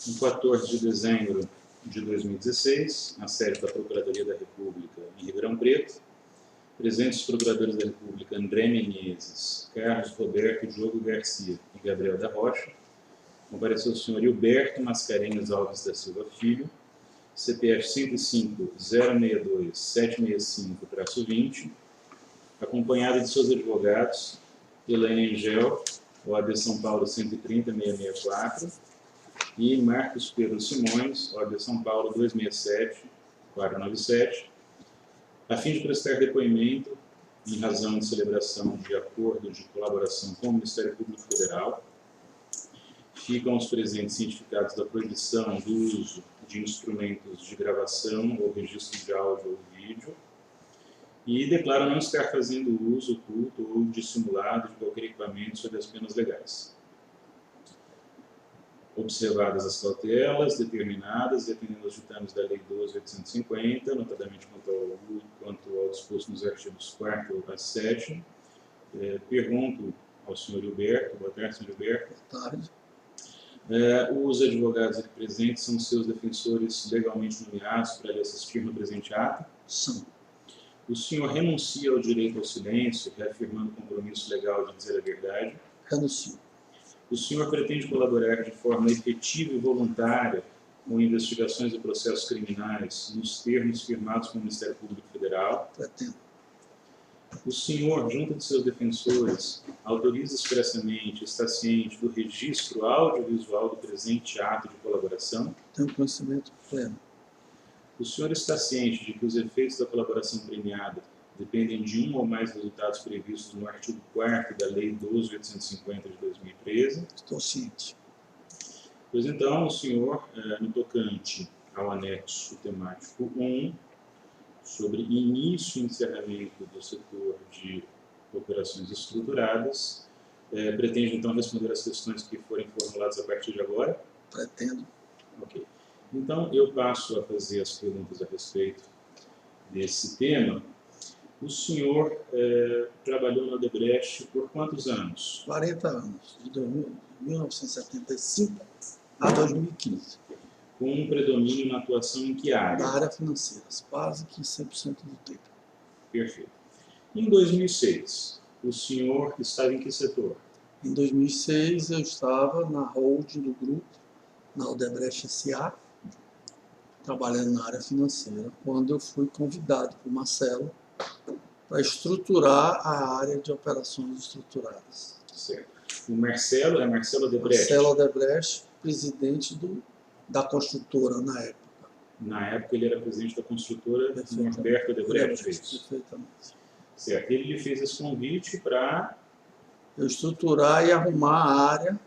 Em 14 de dezembro de 2016, na sede da Procuradoria da República em Ribeirão Preto, presentes os procuradores da República André Menezes, Carlos Roberto Diogo Garcia e Gabriel da Rocha, compareceu o senhor Hilberto Mascarenhas Alves da Silva Filho, CPF 105-062-765-20, acompanhado de seus advogados, Elaine Engel, OAB São Paulo 130-664, e Marcos Pedro Simões, OAB São Paulo 267-497, a fim de prestar depoimento em razão de celebração de acordo de colaboração com o Ministério Público Federal. Ficam os presentes cientificados da proibição do uso de instrumentos de gravação ou registro de áudio ou vídeo e declaram não estar fazendo uso oculto ou dissimulado de qualquer equipamento sob as penas legais. Observadas as cautelas determinadas e atendendo aos ditames da Lei 12.850, notadamente quanto ao disposto nos artigos 4º a 7º, pergunto ao senhor Hilberto, boa tarde, senhor Hilberto. Boa tarde. Os advogados aqui presentes são seus defensores legalmente nomeados para lhe assistir no presente ato? Sim. O senhor renuncia ao direito ao silêncio, reafirmando o compromisso legal de dizer a verdade? Renuncio. O senhor pretende colaborar de forma efetiva e voluntária com investigações e processos criminais nos termos firmados com o Ministério Público Federal? Pretendo. O senhor, junto de seus defensores, autoriza expressamente, está ciente do registro audiovisual do presente ato de colaboração? Tenho conhecimento pleno. O senhor está ciente de que os efeitos da colaboração premiada dependem de um ou mais resultados previstos no artigo 4º da Lei 12.850 de 2013? Estou ciente. Pois então, o senhor, no tocante ao anexo temático 1, sobre início e encerramento do setor de operações estruturadas, pretende então responder às questões que forem formuladas a partir de agora? Pretendo. Ok. Então, eu passo a fazer as perguntas a respeito desse tema. O senhor trabalhou na Odebrecht por quantos anos? 40 anos, de 1975 a 2015. Com um predomínio na atuação em que área? Na área financeira, quase que 100% do tempo. Perfeito. Em 2006, o senhor estava em que setor? Em 2006, eu estava na holding do grupo, na Odebrecht S.A., trabalhando na área financeira, quando eu fui convidado por Marcelo para estruturar a área de operações estruturadas. Certo. O Marcelo é Marcelo Odebrecht? Marcelo Odebrecht, presidente da construtora na época. Na época ele era presidente da construtora Norberto Odebrecht, perfeitamente. Certo. Ele lhe fez esse convite para... eu estruturar e arrumar a área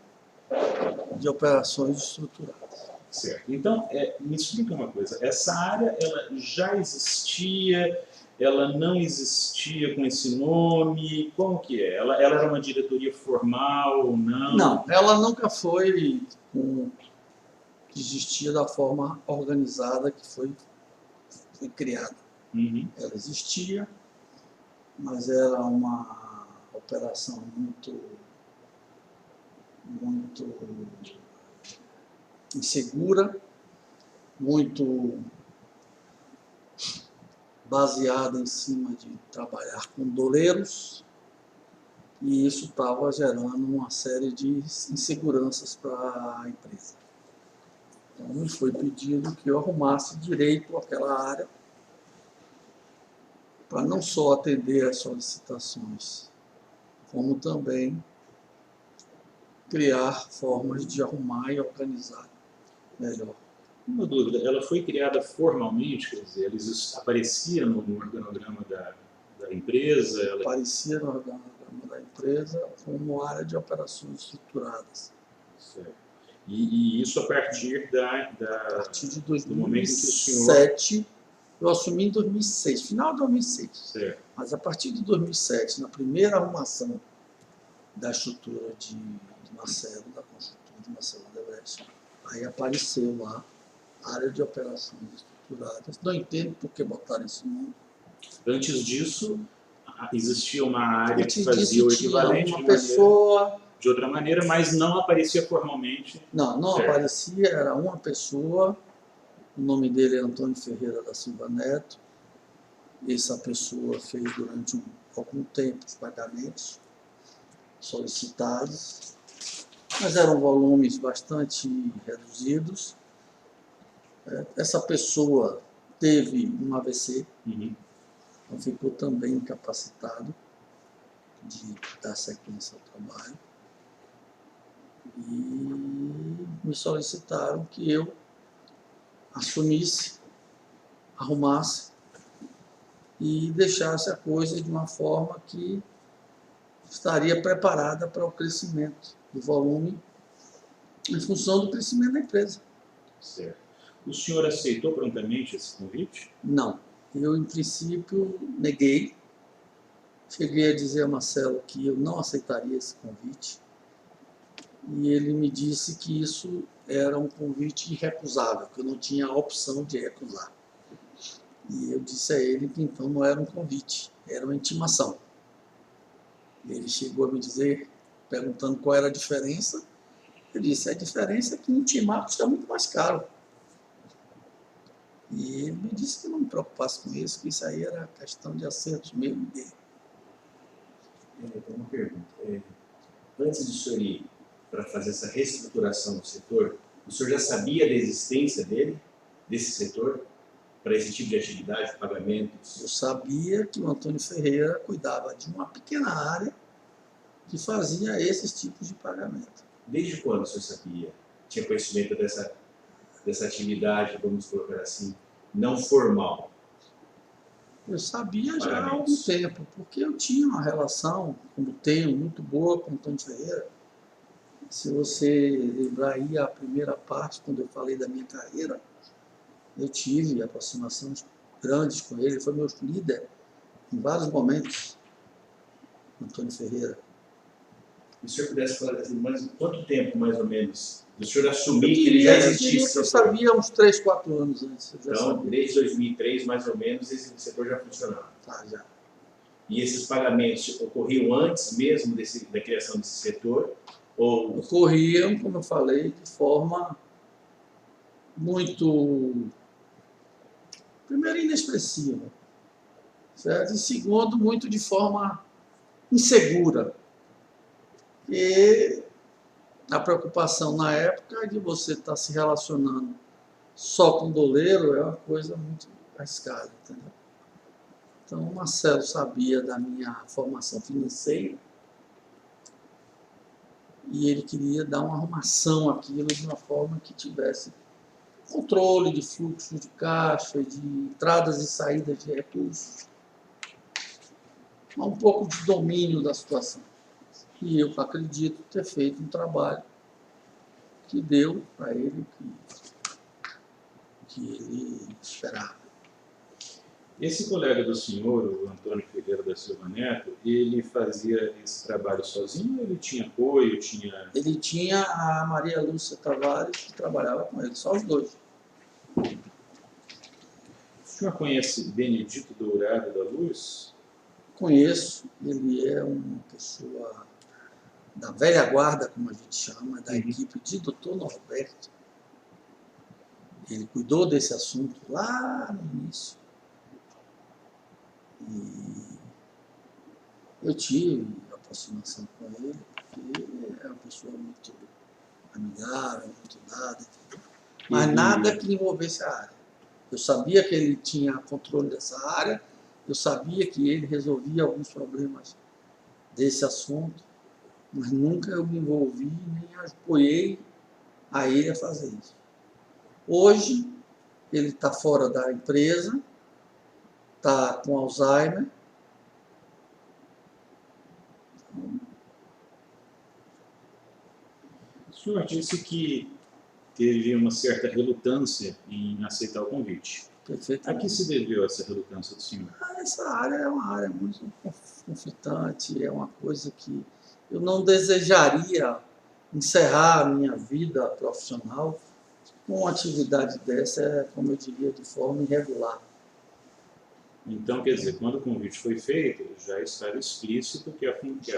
de operações estruturadas. Certo. Então, me explica uma coisa. Essa área, ela já existia, ela não existia com esse nome? Como que é? Ela era uma diretoria formal ou não? Não, ela nunca foi que existia da forma organizada que foi criada. Uhum. Ela existia, mas era uma operação muito insegura, muito baseada em cima de trabalhar com doleiros, e isso estava gerando uma série de inseguranças para a empresa. Então, me foi pedido que eu arrumasse direito àquela área para não só atender às solicitações, como também criar formas de arrumar e organizar melhor. Uma dúvida, ela foi criada formalmente, quer dizer, eles apareciam no organograma da empresa? Ela... aparecia no organograma da empresa como área de operações estruturadas. Certo. E isso a partir a partir de 2007, do momento em que o senhor... eu assumi em 2006, final de 2006. Certo. Mas a partir de 2007, na primeira arrumação da estrutura de Marcelo, da construtora de Marcelo Odebrecht, aí apareceu lá a área de operações estruturadas. Não entendo por que botaram esse nome. Antes disso, existia uma área que fazia o equivalente? Uma pessoa de outra maneira, mas não aparecia formalmente. Não Certo. aparecia, era uma pessoa, o nome dele é Antônio Ferreira da Silva Neto. Essa pessoa fez durante algum tempo os pagamentos solicitados, mas eram volumes bastante reduzidos. Essa pessoa teve um AVC, Uhum. então ficou também incapacitado de dar sequência ao trabalho. E me solicitaram que eu assumisse, arrumasse e deixasse a coisa de uma forma que estaria preparada para o crescimento do volume em função do crescimento da empresa. Certo. O senhor aceitou prontamente esse convite? Não. Eu, em princípio, neguei. Cheguei a dizer a Marcelo que eu não aceitaria esse convite. E ele me disse que isso era um convite irrecusável, que eu não tinha a opção de recusar. E eu disse a ele que então não era um convite, era uma intimação. Ele chegou a me dizer, perguntando qual era a diferença. Eu disse, a diferença é que intimar custa muito mais caro. E ele me disse que não me preocupasse com isso, que isso aí era questão de acertos mesmo dele. Uma pergunta. Antes do senhor ir para fazer essa reestruturação do setor, o senhor já sabia da existência desse setor, para esse tipo de atividade, pagamentos? Eu sabia que o Antônio Ferreira cuidava de uma pequena área que fazia esses tipos de pagamento. Desde quando o senhor sabia? Tinha conhecimento dessa atividade, vamos colocar assim, não formal? Eu sabia já há algum tempo, porque eu tinha uma relação, como tenho, muito boa com o Antônio Ferreira. Se você lembrar aí a primeira parte, quando eu falei da minha carreira, eu tive aproximações grandes com ele, ele foi meu líder em vários momentos, Antônio Ferreira. Se o senhor pudesse falar assim, mas quanto tempo, mais ou menos, o senhor assumir que ele já existisse? Eu sabia uns 3, 4 anos antes. Eu já então, sabia. desde 2003, mais ou menos, esse setor já funcionava. Tá, já. E esses pagamentos ocorriam antes mesmo da criação desse setor? Ou... Ocorriam, como eu falei, de forma muito, primeiro, inexpressiva, certo? E segundo, muito de forma insegura. E a preocupação na época de você estar se relacionando só com doleiro é uma coisa muito arriscada, entendeu? Então, o Marcelo sabia da minha formação financeira e ele queria dar uma arrumação àquilo de uma forma que tivesse controle de fluxo de caixa, de entradas e saídas de recursos, um pouco de domínio da situação. E eu acredito ter feito um trabalho que deu para ele o que ele esperava. Esse colega do senhor, o Antônio Ferreira da Silva Neto, ele fazia esse trabalho sozinho ou ele tinha apoio? Ele tinha a Maria Lúcia Tavares, que trabalhava com ele, só os dois. O senhor conhece Benedito Dourado da Luz? Conheço, ele é uma pessoa da velha guarda, como a gente chama, da equipe de Dr. Norberto. Ele cuidou desse assunto lá no início. E eu tive aproximação com ele, porque ele é uma pessoa muito amigável, muito dada, mas nada que envolvesse a área. Eu sabia que ele tinha controle dessa área, eu sabia que ele resolvia alguns problemas desse assunto, mas nunca eu me envolvi nem apoiei a ele a fazer isso. Hoje, ele está fora da empresa, está com Alzheimer. O senhor disse que teve uma certa relutância em aceitar o convite. A que se deveu essa relutância do senhor? Essa área é uma área muito conflitante, é uma coisa que eu não desejaria encerrar a minha vida profissional com uma atividade dessa, como eu diria, de forma irregular. Então, quer dizer, quando o convite foi feito, já estava explícito que a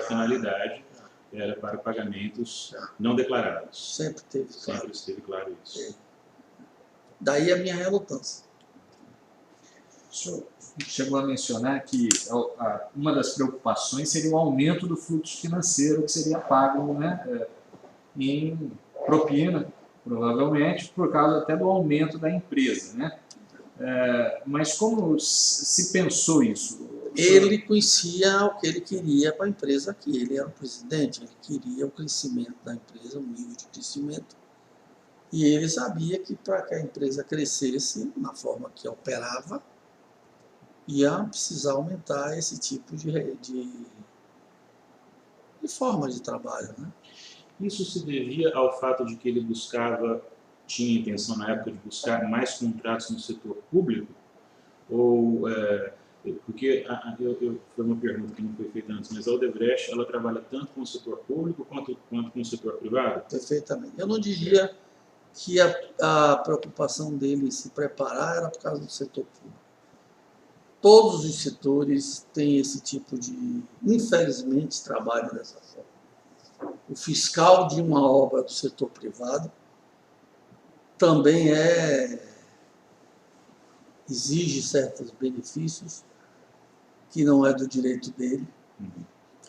finalidade era para pagamentos não declarados. Sempre teve, claro. Sempre esteve claro isso. Daí a minha relutância. O senhor chegou a mencionar que uma das preocupações seria o aumento do fluxo financeiro que seria pago, né, em propina, provavelmente, por causa até do aumento da empresa, né? Mas como se pensou isso? Ele conhecia o que ele queria para a empresa aqui. Ele era o presidente, ele queria o crescimento da empresa, o nível de crescimento. E ele sabia que para que a empresa crescesse na forma que operava, ia precisar aumentar esse tipo de forma de trabalho, né? Isso se devia ao fato de que ele tinha intenção na época de buscar mais contratos no setor público? Ou, porque foi uma pergunta que não foi feita antes, mas a Odebrecht, ela trabalha tanto com o setor público quanto com o setor privado? Perfeitamente. Eu não diria que a preocupação dele em se preparar era por causa do setor público. Todos os setores têm esse tipo de, infelizmente, trabalho dessa forma. O fiscal de uma obra do setor privado também exige certos benefícios que não é do direito dele,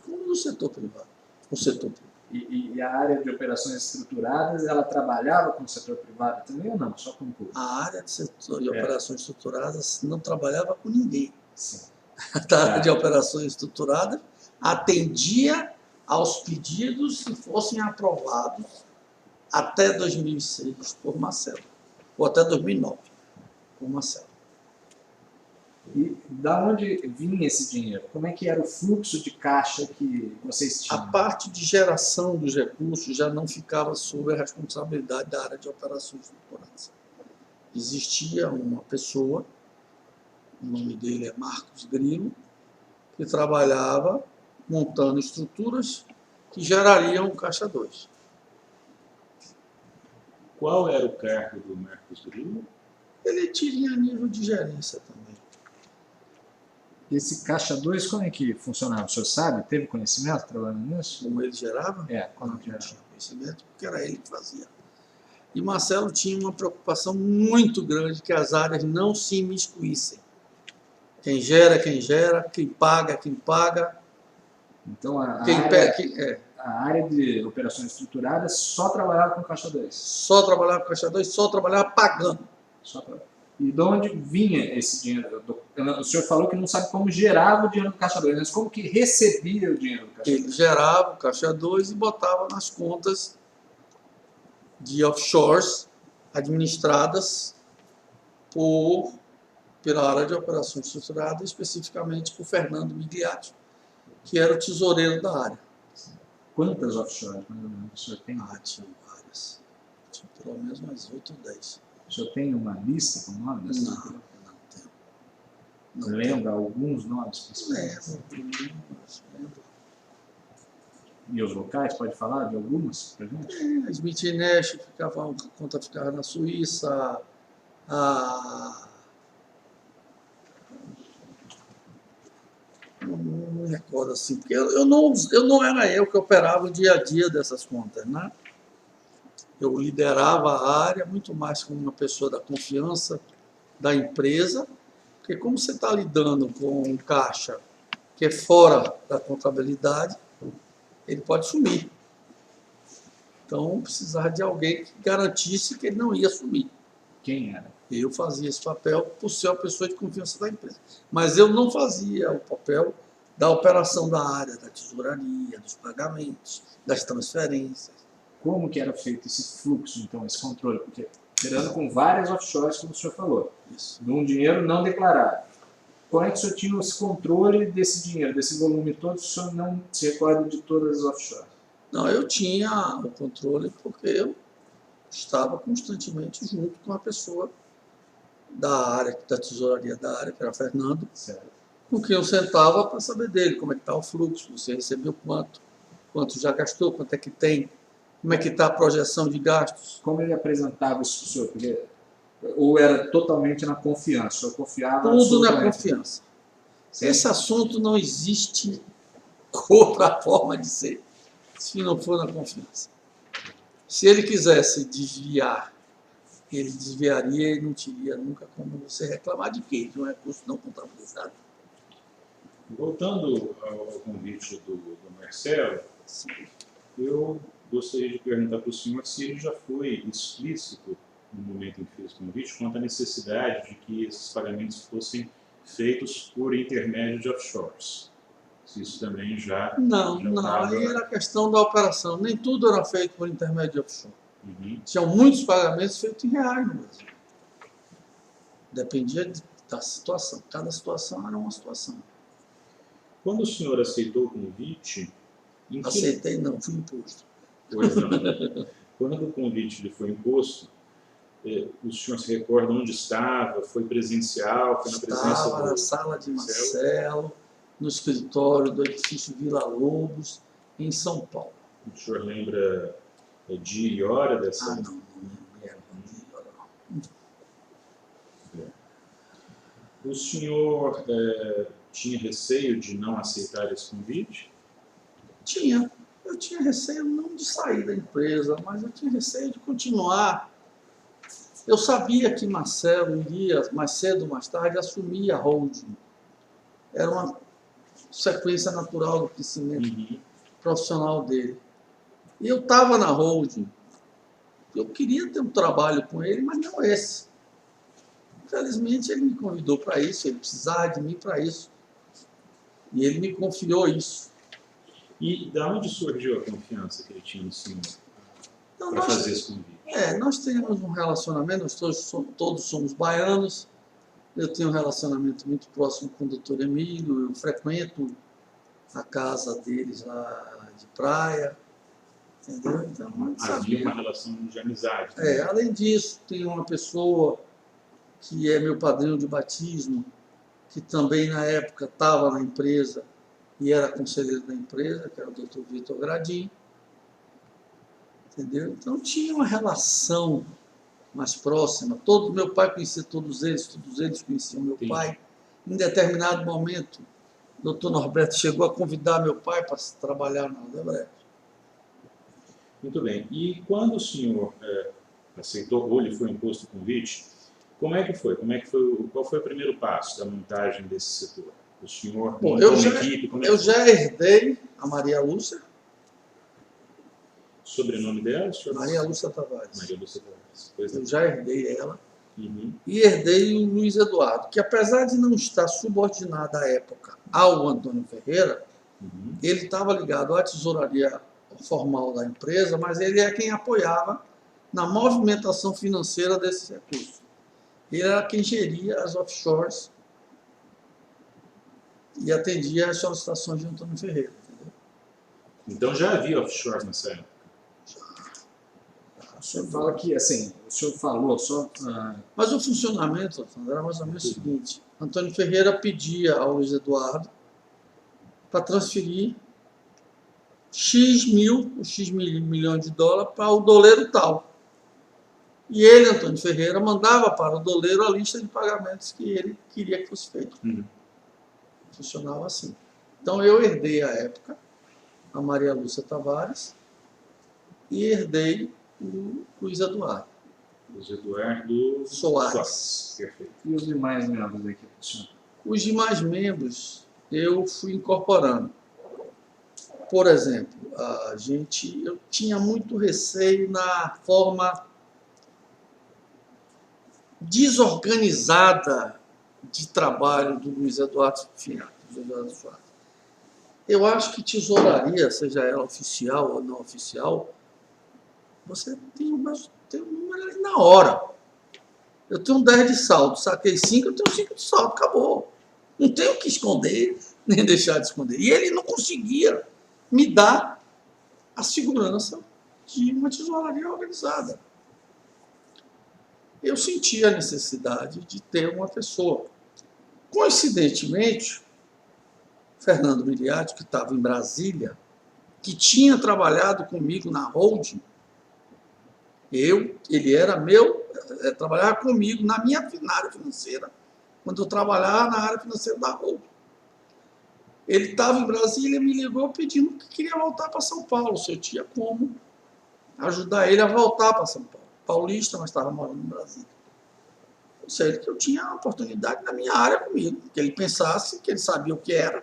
como no setor privado. O setor público. E a área de operações estruturadas, ela trabalhava com o setor privado também ou não? Só com o público? A área de operações estruturadas não trabalhava com ninguém. Sim. A área de operações estruturadas atendia aos pedidos que fossem aprovados até 2006 por Marcelo, ou até 2009 por Marcelo. E da onde vinha esse dinheiro? Como é que era o fluxo de caixa que vocês tinham? A parte de geração dos recursos já não ficava sob a responsabilidade da área de operações estruturadas. Existia uma pessoa, o nome dele é Marcos Grilo, que trabalhava montando estruturas que gerariam o Caixa 2. Qual era o cargo do Marcos Grilo? Ele tinha nível de gerência também. Esse Caixa 2, como é que funcionava? O senhor sabe? Teve conhecimento trabalhando nisso? Como ele gerava? Como Não que era? tinha conhecimento, porque era ele que fazia. E Marcelo tinha uma preocupação muito grande que as áreas não se imiscuíssem. Quem gera, quem paga. Então, a área de operações estruturadas só trabalhava com Caixa 2? Só trabalhava com Caixa 2, só trabalhava pagando. E de onde vinha esse dinheiro? O senhor falou que não sabe como gerava o dinheiro do Caixa 2, mas como que recebia o dinheiro do Caixa 2? Ele gerava o Caixa 2 e botava nas contas de offshores administradas pela área de operações estruturadas, especificamente por Fernando Migliaccio, que era o tesoureiro da área. Quantas offshores, mais ou menos, o senhor tem? Tinha várias. Tinha pelo menos umas 8 ou 10. O senhor tem uma lista com nomes? Não tenho. Não Lembra alguns nomes? Lembro. E os locais, pode falar de algumas para gente? Smith Nash a conta ficava na Suíça, não me recordo assim, porque eu não era eu que operava o dia a dia dessas contas, né? Eu liderava a área muito mais como uma pessoa da confiança da empresa, porque como você está lidando com um caixa que é fora da contabilidade, ele pode sumir. Então, precisava de alguém que garantisse que ele não ia sumir. Quem era? Eu fazia esse papel por ser uma pessoa de confiança da empresa. Mas eu não fazia o papel da operação da área, da tesouraria, dos pagamentos, das transferências. Como que era feito esse fluxo, então, esse controle? Porque, operando com várias offshores, como o senhor falou, Isso. de um dinheiro não declarado. Como é que o senhor tinha esse controle desse dinheiro, desse volume todo, se o senhor não se recorda de todas as offshores? Não, eu tinha o controle porque eu estava constantemente junto com a pessoa da área, da tesouraria da área, que era Fernando, Certo. com quem eu sentava para saber dele, como é que está o fluxo, você recebeu quanto já gastou, quanto é que tem, como é que está a projeção de gastos. Como ele apresentava isso para o senhor? Porque, ou era totalmente na confiança? O senhor confiava Tudo na absolutamente? confiança. Esse assunto não existe outra forma de ser. se não for na confiança. Se ele quisesse desviar, ele desviaria e não teria nunca como você reclamar de quê? De um recurso não contabilizado. Voltando ao convite do Marcelo, eu gostaria de perguntar para o senhor se ele já foi explícito, no momento em que fez o convite, quanto à necessidade de que esses pagamentos fossem feitos por intermédio de offshores. Se isso também já... Não, já não. tava... Aí era a questão da operação. Nem tudo era feito por intermédio de offshore. Uhum. Tinham muitos pagamentos feitos em reais no Brasil. Dependia da situação. Cada situação era uma situação. Quando o senhor aceitou o convite... Aceitei não, fui imposto. Pois não. Quando o convite lhe foi imposto, o senhor se recorda onde estava? Foi presencial? Foi na presença do... Estava na sala de Marcelo, no escritório do edifício Vila Lobos, em São Paulo. O senhor lembra dia e hora dessa... Ah, não lembro dia e hora não. O senhor tinha receio de não aceitar esse convite? Tinha. Eu tinha receio não de sair da empresa, mas eu tinha receio de continuar. Eu sabia que Marcelo iria, mais cedo ou mais tarde, assumir a holding. Era uma sequência natural do crescimento profissional dele. E eu estava na holding. Eu queria ter um trabalho com ele, mas não esse. Infelizmente, ele me convidou para isso, ele precisava de mim para isso. E ele me confiou isso. E de onde surgiu a confiança que ele tinha no senhor para fazer esse convite? Nós temos um relacionamento, nós todos somos baianos. Eu tenho um relacionamento muito próximo com o doutor Emílio, eu frequento a casa deles lá de praia. Entendeu? Então, havia uma relação de amizade. Né? Além disso, tem uma pessoa que é meu padrinho de batismo, que também na época estava na empresa e era conselheiro da empresa, que era o Dr. Vitor Gradim. Entendeu? Então tinha uma relação mais próxima. Meu pai conhecia todos eles conheciam meu pai. Em determinado momento, o Dr. Norberto chegou a convidar meu pai para trabalhar na Odebrecht. Muito bem. E quando o senhor aceitou ou lhe foi imposto o convite, como é que foi? Qual foi o primeiro passo da montagem desse setor? O senhor montou uma equipe? Eu já herdei a Maria Lúcia. Sobrenome dela? Maria Lúcia Tavares. Maria Lúcia Tavares. Eu já herdei ela. E herdei o Luiz Eduardo, que apesar de não estar subordinado à época ao Antônio Ferreira, ele estava ligado à tesouraria formal da empresa, mas ele é quem apoiava na movimentação financeira desses recursos. Ele era quem geria as offshores e atendia às solicitações de Antônio Ferreira. Entendeu? Então já havia offshores nessa época? O senhor fala que, assim, o senhor falou só... Mas o funcionamento, Antônio, era mais ou menos o seguinte. Antônio Ferreira pedia ao Luiz Eduardo para transferir X milhões de dólares para o doleiro tal. E ele, Antônio Ferreira, mandava para o doleiro a lista de pagamentos que ele queria que fosse feito. Funcionava assim. Então eu herdei à época a Maria Lúcia Tavares e herdei o Luiz Eduardo. Luiz Eduardo Soares. Perfeito. E os demais membros da equipe do senhor? Os demais membros eu fui incorporando. Por exemplo, eu tinha muito receio na forma desorganizada de trabalho do Luiz Eduardo Soares. Eu acho que tesouraria, seja ela oficial ou não oficial, você tem um número ali na hora. Eu tenho 10 de saldo, saquei 5, eu tenho 5 de saldo, acabou. Não tenho o que esconder, nem deixar de esconder. E ele não conseguia me dar a segurança de uma tesouraria organizada. Eu senti a necessidade de ter uma pessoa. Coincidentemente, Fernando Miliati, que estava em Brasília, que tinha trabalhado comigo na holding, ele era trabalhava comigo na minha área financeira, quando eu trabalhava na área financeira da holding. Ele estava em Brasília e me ligou pedindo que queria voltar para São Paulo, se eu tinha como ajudar ele a voltar para São Paulo. Paulista, mas estava morando em Brasília. Ou seja, que eu tinha a oportunidade na minha área comigo, que ele pensasse que ele sabia o que era,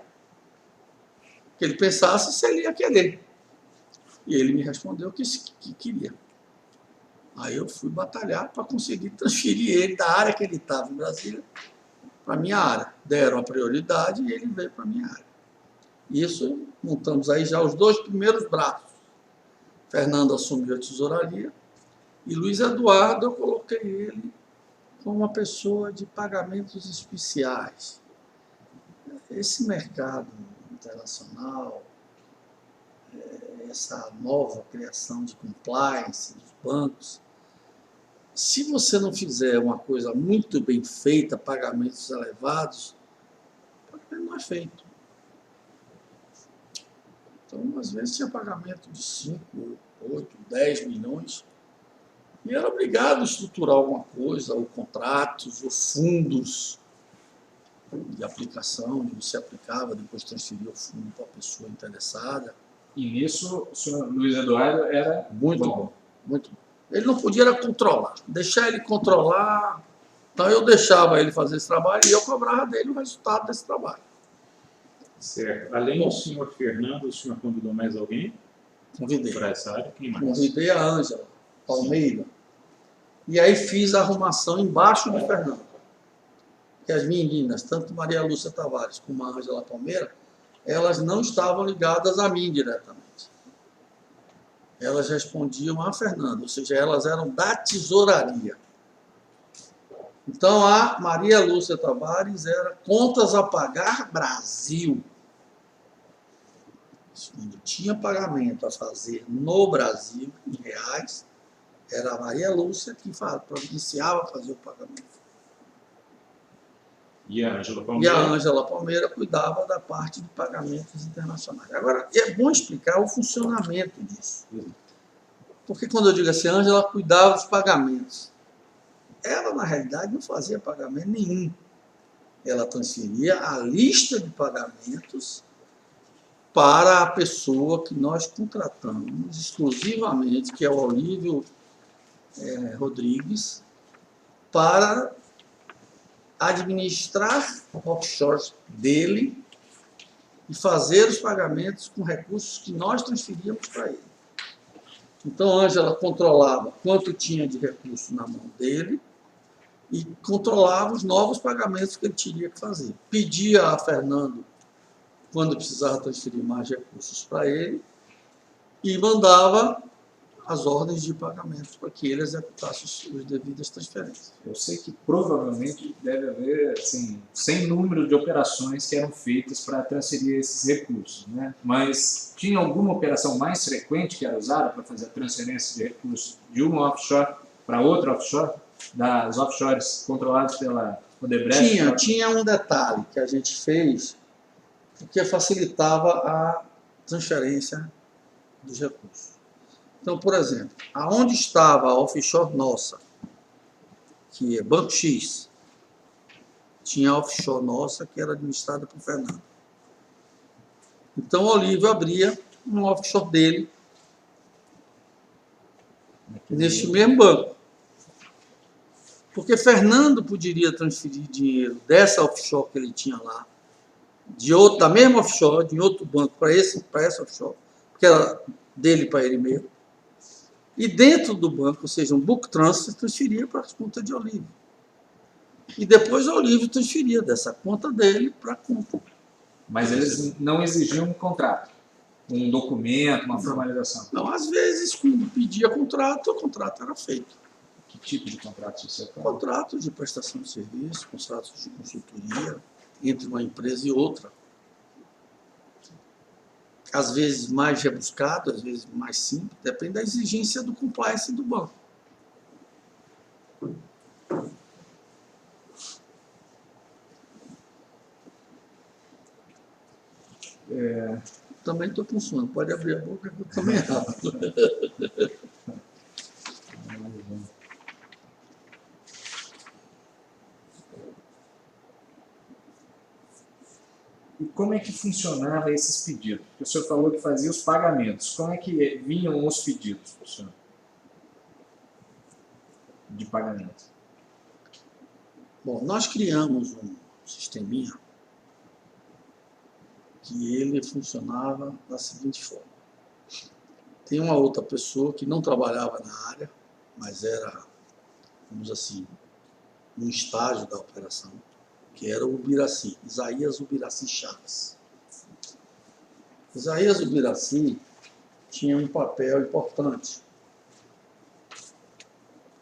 que ele pensasse se ele ia querer. E ele me respondeu que queria. Aí eu fui batalhar para conseguir transferir ele da área que ele estava em Brasília para a minha área. Deram a prioridade e ele veio para a minha área. Isso, montamos aí já os 2 primeiros braços. Fernando assumiu a tesouraria e Luiz Eduardo, eu coloquei ele como uma pessoa de pagamentos especiais. Esse mercado internacional, essa nova criação de compliance dos bancos, se você não fizer uma coisa muito bem feita, pagamentos elevados, o pagamento não é feito. Então, às vezes, tinha pagamento de 5, 8, 10 milhões e era obrigado a estruturar alguma coisa, ou contratos, ou fundos de aplicação, onde você aplicava, depois transferia o fundo para a pessoa interessada. E nisso, o senhor Luiz Eduardo era muito bom, muito bom. Ele não podia era controlar, deixar ele controlar. Então eu deixava ele fazer esse trabalho e eu cobrava dele o resultado desse trabalho. Certo. Além do senhor Fernando, o senhor convidou mais alguém Convidei. para essa área? Quem mais? Convidei a Ângela Palmeira. E aí fiz a arrumação embaixo do Fernando. Que as meninas, tanto Maria Lúcia Tavares como a Ângela Palmeira, elas não estavam ligadas a mim diretamente. Elas respondiam a Fernando, ou seja, elas eram da tesouraria. Então, a Maria Lúcia Tavares era contas a pagar Brasil. Quando tinha pagamento a fazer no Brasil, em reais, era a Maria Lúcia que providenciava fazer o pagamento. E a Ângela E Palmeira? a Ângela Palmeira cuidava da parte de pagamentos internacionais. Agora, é bom explicar o funcionamento disso. Porque quando eu digo assim, a Ângela cuidava dos pagamentos. Ela, na realidade, não fazia pagamento nenhum. Ela transferia a lista de pagamentos para a pessoa que nós contratamos exclusivamente, que é o Olívio Rodrigues, para administrar offshores dele e fazer os pagamentos com recursos que nós transferíamos para ele. Então, a Ângela controlava quanto tinha de recurso na mão dele e controlava os novos pagamentos que ele teria que fazer. Pedia a Fernando, quando precisava transferir mais recursos para ele, e mandava as ordens de pagamento para que ele executasse as devidas transferências. Eu sei que provavelmente deve haver assim, sem número de operações que eram feitas para transferir esses recursos, né? Mas tinha alguma operação mais frequente que era usada para fazer a transferência de recursos de uma offshore para outra offshore, das offshores controladas pela Odebrecht? Tinha um detalhe que a gente fez que facilitava a transferência dos recursos. Então, por exemplo, aonde estava a offshore nossa, que é Banco X, tinha a offshore nossa que era administrada por Fernando. Então, o Olívio abria um offshore dele neste mesmo banco. Porque Fernando poderia transferir dinheiro dessa offshore que ele tinha lá, da mesma offshore, de outro banco, para essa offshore, porque era dele para ele mesmo. E dentro do banco, ou seja, um book transfer, transferia para a conta de Olívio. E depois o Olívio transferia dessa conta dele para a conta. Mas eles não exigiam um contrato, um documento, uma formalização? Não, às vezes, quando pedia contrato, o contrato era feito. Que tipo de contrato você fala? Contratos de prestação de serviço, contratos de consultoria entre uma empresa e outra. Às vezes mais rebuscado, às vezes mais simples, depende da exigência do compliance do banco. Também estou com sono, pode abrir a boca que eu também rápido. E como é que funcionava esses pedidos? Porque o senhor falou que fazia os pagamentos. Como é que vinham os pedidos, senhor, de pagamento? Bom, nós criamos um sisteminha que ele funcionava da seguinte forma. Tem uma outra pessoa que não trabalhava na área, mas era, vamos assim, um estágio da operação, que era o Ubiraci, Isaías Ubiraci Chaves. Isaías Ubiraci tinha um papel importante,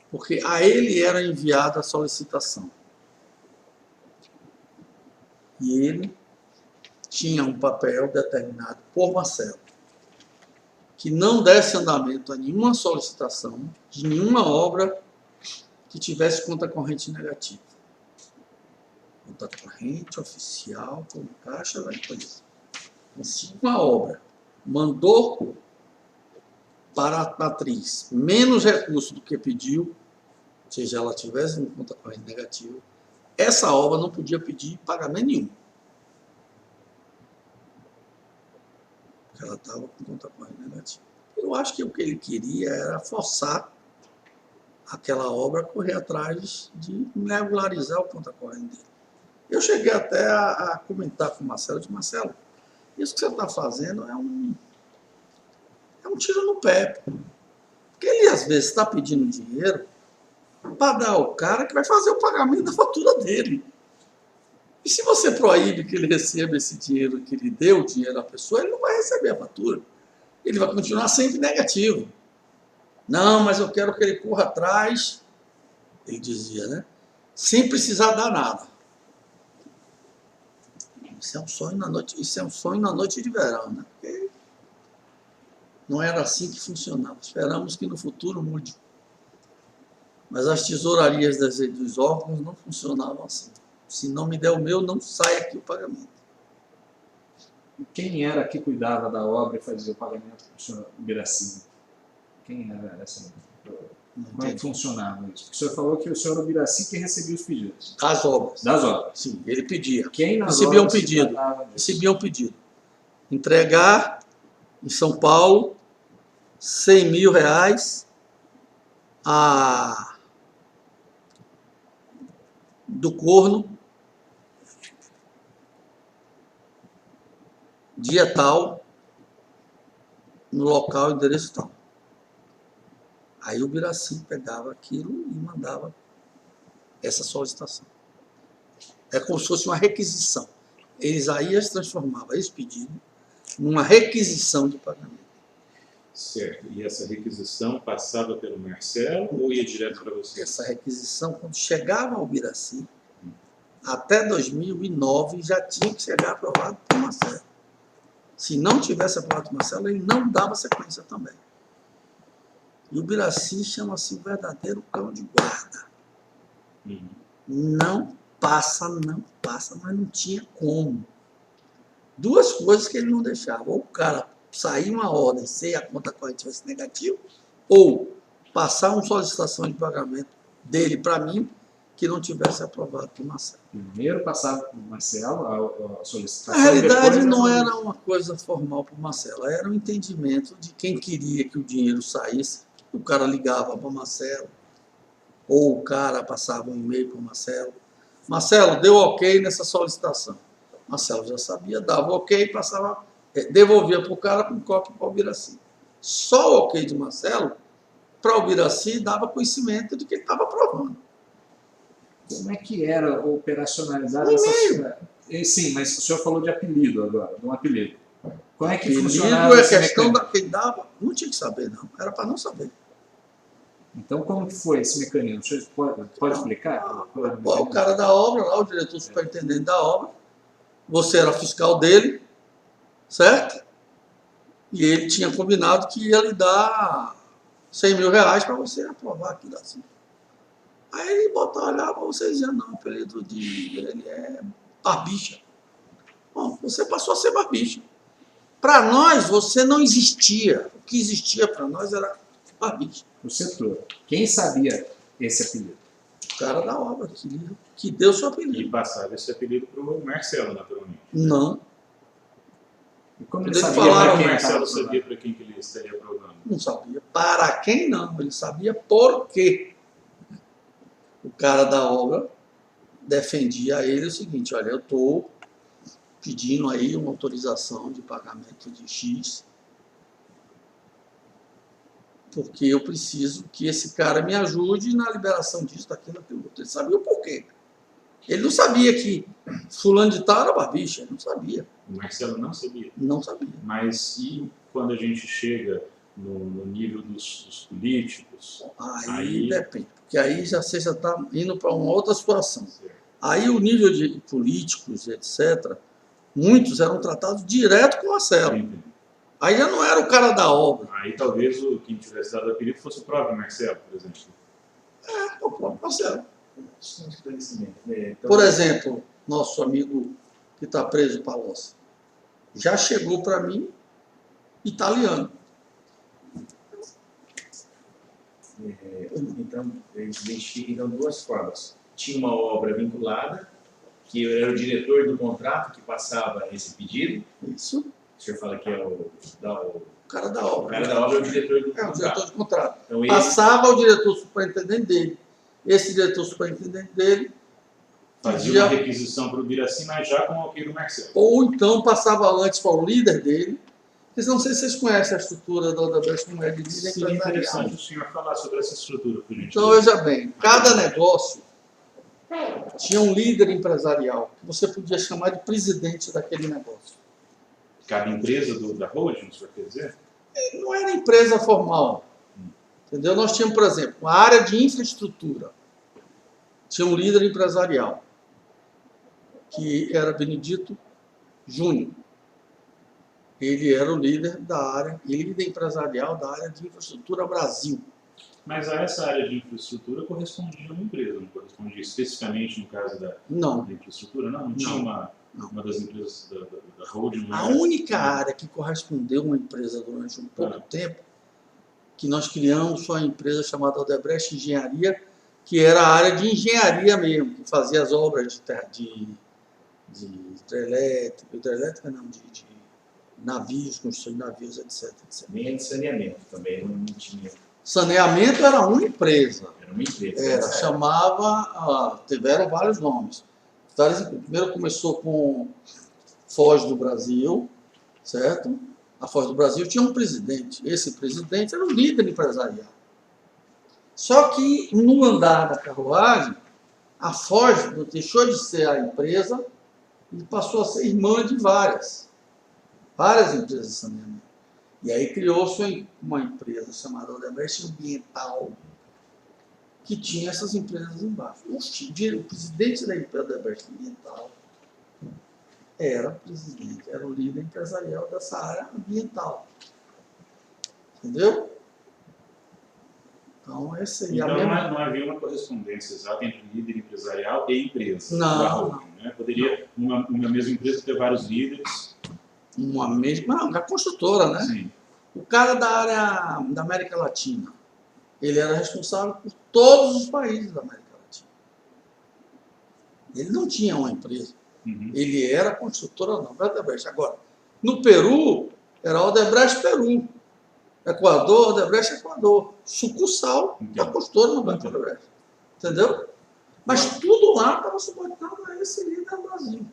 porque a ele era enviada a solicitação. E ele tinha um papel determinado por Marcelo, que não desse andamento a nenhuma solicitação de nenhuma obra que tivesse conta corrente negativa. Conta corrente oficial com caixa da empresa. Então, se uma obra mandou para a matriz menos recurso do que pediu, ou seja, ela tivesse uma conta corrente negativa, essa obra não podia pedir pagamento nenhum. Porque ela estava com conta corrente negativa. Eu acho que o que ele queria era forçar aquela obra a correr atrás de regularizar o conta corrente dele. Eu cheguei até a comentar com o Marcelo, de Marcelo, isso que você está fazendo é um tiro no pé. Porque ele, às vezes, está pedindo dinheiro para dar ao cara que vai fazer o pagamento da fatura dele. E se você proíbe que ele receba esse dinheiro, que ele deu o dinheiro à pessoa, ele não vai receber a fatura. Ele vai continuar sempre negativo. Não, mas eu quero que ele corra atrás, ele dizia, né? Sem precisar dar nada. Isso é um sonho na noite de verão, né? Porque não era assim que funcionava. Esperamos que no futuro mude. Mas as tesourarias dos órgãos não funcionavam assim. Se não me der o meu, não sai aqui o pagamento. E quem era que cuidava da obra e fazia o pagamento para o senhor Ubiraci? Quem era essa? Como é que funcionava isso? Porque o senhor falou que o senhor Ubiraci que recebia os pedidos. Das obras. Das obras. Sim, ele pedia. Quem nas recebia um obras pedido. se tratava disso? Recebia um pedido. Entregar em São Paulo R$100 mil do Corno, dia tal, no local, endereço tal. Aí o Ubiraci pegava aquilo e mandava essa solicitação. É como se fosse uma requisição. Isaías transformava esse pedido numa requisição de pagamento. Certo. E essa requisição passava pelo Marcelo ou ia direto para você? Essa requisição, quando chegava ao Ubiraci, até 2009 já tinha que chegar aprovado por Marcelo. Se não tivesse aprovado por Marcelo, ele não dava sequência também. E o Ubiraci chama-se o verdadeiro cão de guarda. Não passa, mas não tinha como. Duas coisas que ele não deixava. Ou o cara sair uma ordem sem a conta corrente tivesse negativo, ou passar uma solicitação de pagamento dele para mim que não tivesse aprovado por Marcelo. Primeiro passava por Marcelo a solicitação. Na realidade, depois não era uma coisa formal para o Marcelo, era um entendimento de quem queria que o dinheiro saísse. O cara ligava para o Marcelo, ou o cara passava um e-mail para o Marcelo. Marcelo, deu ok nessa solicitação. Marcelo já sabia, dava ok, passava, devolvia para o cara com cópia para o Ubiraci. Só o ok de Marcelo, para o Ubiraci, dava conhecimento de que ele estava aprovando. Como é que era operacionalizar essa... Sim, mas o senhor falou de apelido agora, de um apelido. Como é que funcionava esse questão mecanismo? Quem dava, não tinha que saber, não. Era para não saber. Então, como que foi esse mecanismo? O senhor pode explicar? O cara da obra, lá, o diretor superintendente da obra, você era fiscal dele, certo? E ele tinha combinado que ia lhe dar R$100 mil para você aprovar aquilo assim. Aí ele olhava para você e dizia, não, o apelido dele é Barbicha. Bom, você passou a ser Barbicha. Para nós, você não existia. O que existia para nós era Barbicha. O setor. Quem sabia esse apelido? O cara da obra, que deu seu apelido. E passava esse apelido para o Marcelo, naturalmente. Não, E como Quando ele ele sabia falava, para O quem Marcelo estava sabia para quem que ele estaria aprovando. não sabia. Para quem não, ele sabia por quê. O cara da obra defendia a ele o seguinte: olha, eu estou pedindo aí uma autorização de pagamento de X, porque eu preciso que esse cara me ajude na liberação disso, daquilo, daquilo outro. Ele sabia o porquê. Ele não sabia que fulano de tal era barbicha, ele não sabia. O Marcelo não sabia. Não sabia. Mas e quando a gente chega no nível dos políticos? Aí depende, porque aí você já está indo para uma outra situação. Certo. Aí o nível de políticos, etc., muitos eram tratados direto com o Marcelo. Entendo. Aí já não era o cara da obra, Aí talvez quem tivesse dado o apelido fosse o próprio Marcelo, por exemplo. era o próprio Marcelo. Só um esclarecimento, né? Então, Por exemplo, nosso amigo que está preso, Palocci, já chegou para mim italiano. Então, eles identificam então, duas formas. Tinha uma obra vinculada, que era o diretor do contrato que passava esse pedido. Isso, O senhor fala que é o cara da o obra. cara da obra é o diretor do É, o contrato. diretor de contrato. Então, ele Passava ao diretor superintendente dele. Esse diretor superintendente dele Fazia uma requisição para o Biraci, mas já com o ok do Marcelo. ou então passava antes para o líder dele, porque não sei se vocês conhecem a estrutura da Odebrecht como é de líder Seria empresarial. interessante o senhor falar sobre essa estrutura, por gentileza. Então, veja bem, cada negócio tinha um líder empresarial, que você podia chamar de presidente daquele negócio. Cada empresa da holding, o senhor quer dizer? Não era empresa formal, entendeu? Nós tínhamos, por exemplo, a área de infraestrutura. Tinha um líder empresarial, que era Benedito Júnior. Ele era o líder da área, líder empresarial da área de infraestrutura Brasil. Mas a essa área de infraestrutura correspondia a uma empresa, não correspondia especificamente no caso da Não. infraestrutura, não? Não tinha uma das empresas da holding? A única área que correspondeu a uma empresa durante um pouco tempo, que nós criamos, foi uma empresa chamada Odebrecht Engenharia, que era a área de engenharia mesmo, que fazia as obras de hidrelétrica não, de navios, construção de navios, etc. nem é de saneamento também, não tinha. Saneamento era uma empresa. Era uma empresa. Era, chamava, tiveram vários nomes. Primeiro começou com Foz do Brasil, certo? A Foz do Brasil tinha um presidente. Esse presidente era o líder empresarial. Só que no andar da carruagem, a Foz deixou de ser a empresa e passou a ser irmã de várias empresas de saneamento. E aí criou-se uma empresa chamada Odebrecht Ambiental, que tinha essas empresas embaixo. O presidente da empresa Odebrecht Ambiental era o líder empresarial dessa área ambiental. Entendeu? Então, esse aí Então, a mesma... não havia uma correspondência exata entre líder empresarial e empresa. Não, da holding, né? Poderia uma mesma empresa ter vários líderes. Uma mesma... Não, da construtora, né? Sim. O cara da área da América Latina, ele era responsável por todos os países da América Latina. Ele não tinha uma empresa. Uhum. Ele era construtora da Odebrecht. Agora, no Peru, era Odebrecht Peru. Equador, Odebrecht Equador. Sucursal da construtora no Banco Odebrecht. Entendeu? Mas tudo lá estava subordinado a esse líder Brasil.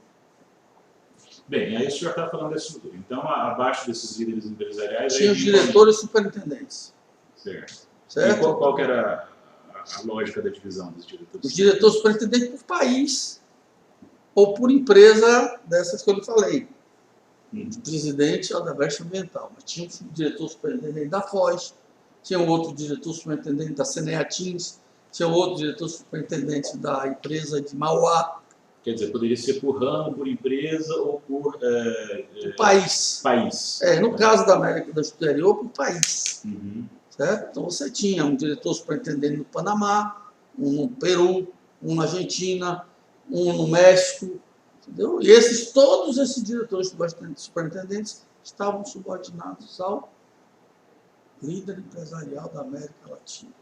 Bem, aí o senhor está falando da estrutura. Então, abaixo desses líderes empresariais... Tinha os diretores e superintendentes. Certo. Certo? E qual que era a lógica da divisão dos diretores? Os diretores superintendentes por país ou por empresa dessas que eu lhe falei. O presidente é o Odebrecht Ambiental, mas tinha um diretor superintendente da Foz, tinha um outro diretor superintendente da Ceneatins, tinha outro diretor superintendente da empresa de Mauá. Quer dizer, poderia ser por ramo, por empresa ou por País. país. No caso da América do Exterior, por país. Uhum. Certo? Então você tinha um diretor superintendente no Panamá, um no Peru, um na Argentina, um no México, entendeu? E todos esses diretores superintendentes estavam subordinados ao líder empresarial da América Latina.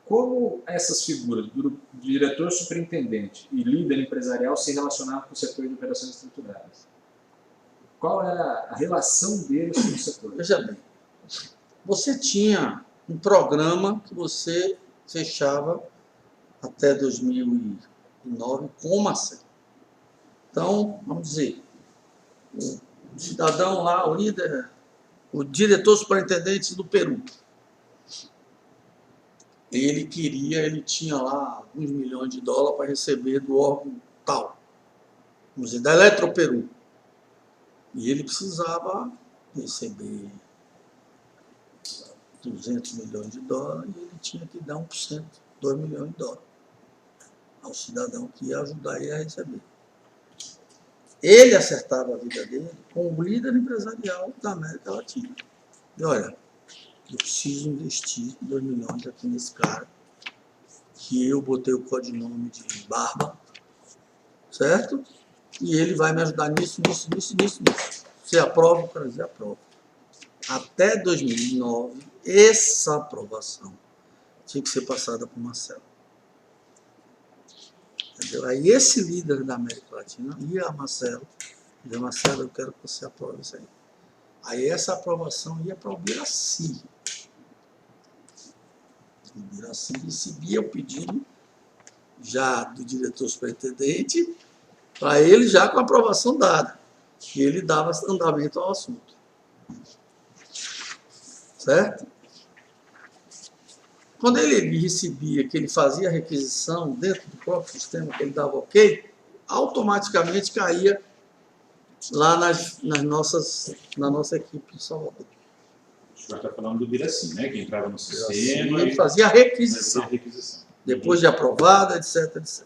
Como essas figuras do diretor superintendente e líder empresarial se relacionavam com o setor de operações estruturadas? Qual era a relação deles com o setor? Veja bem, você tinha um programa que você fechava até 2009 com uma série. Então, vamos dizer, o cidadão lá, o líder, o diretor superintendente do Peru, ele tinha lá alguns milhões de dólares para receber do órgão tal, vamos dizer, da Eletroperu. E ele precisava receber 200 milhões de dólares e ele tinha que dar 1%, 2 milhões de dólares, ao cidadão que ia ajudar ele a receber. Ele acertava a vida dele com o líder empresarial da América Latina. E olha, eu preciso investir 2 milhões aqui nesse cara, que eu botei o codinome de Barba, certo? E ele vai me ajudar nisso. Você aprova? O cara dizia aprova. Até 2009, essa aprovação tinha que ser passada por Marcelo. Entendeu? Aí esse líder da América Latina ia a Marcelo, e dizia, Marcelo, eu quero que você aprove isso aí. Aí essa aprovação ia para o Biraci. O Biraci recebia o pedido já do diretor superintendente, para ele já com a aprovação dada. E ele dava andamento ao assunto. Certo? Quando ele recebia, que ele fazia a requisição dentro do próprio sistema, que ele dava ok, automaticamente caía lá na nossa equipe de Salvador. O senhor está falando do Biraci, né? Que entrava no sistema Ele e fazia a requisição. Depois de aprovada, etc, etc.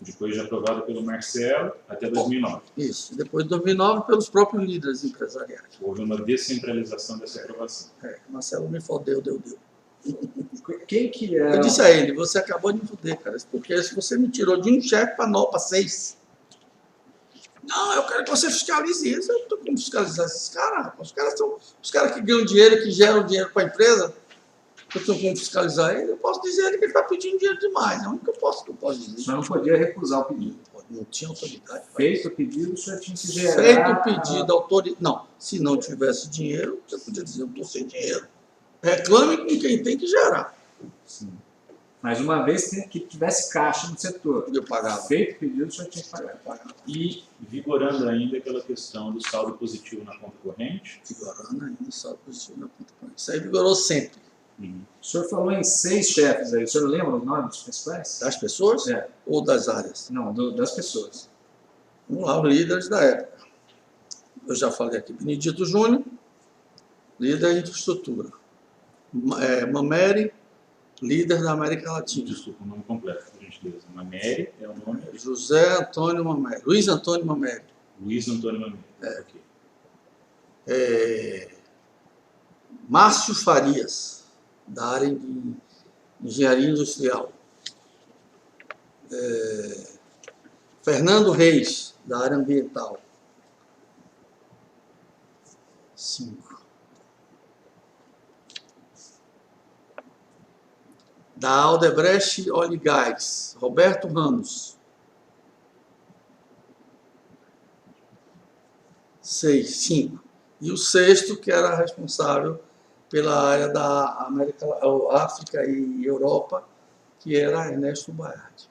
Depois de aprovada pelo Marcelo, até 2009. Isso. Depois de 2009, pelos próprios líderes empresariais. Houve uma descentralização dessa aprovação. Marcelo me fodeu, deu. Quem que é? Eu disse a ele, você acabou de me foder, cara. Porque se você me tirou de um chefe para 6. Não, eu quero que você fiscalize isso. Eu não estou como fiscalizar esses caras. Os caras são os caras que ganham dinheiro, que geram dinheiro para a empresa. Eu estou como fiscalizar ele. Eu posso dizer a ele que ele está pedindo dinheiro demais. É o único que eu posso dizer. O senhor não podia recusar o pedido. Não tinha autoridade. Feito o pedido, o senhor tinha que gerar... Feito o pedido, autoridade... Não, se não tivesse dinheiro, você podia dizer, eu estou sem dinheiro. Reclame com quem tem que gerar. Sim. Mas uma vez que tivesse caixa no setor, eu pagava. Feito o pedido, o senhor tinha que pagar. E vigorando ainda aquela questão do saldo positivo na conta corrente? Vigorando ainda o saldo positivo na conta corrente. Isso aí vigorou sempre. O senhor falou em 6 chefes aí. O senhor lembra os nomes dos principais? Das pessoas? É. Ou das áreas? Não, das pessoas. Vamos lá, os líderes da época. Eu já falei aqui. Benedito Júnior, líder de infraestrutura. Mameri, líder da América Latina. Desculpa, o nome completo, por gentileza. Mameri é o nome? José Antônio Mameri. Luiz Antônio Mameri. Luiz Antônio Mameri. Okay. Márcio Farias, da área de engenharia industrial. Fernando Reis, da área ambiental. 5. Da Aldebrecht Óleo e Gás, Roberto Ramos. 5. E o 6º, que era responsável pela área da África e Europa, que era Ernesto Baiardi.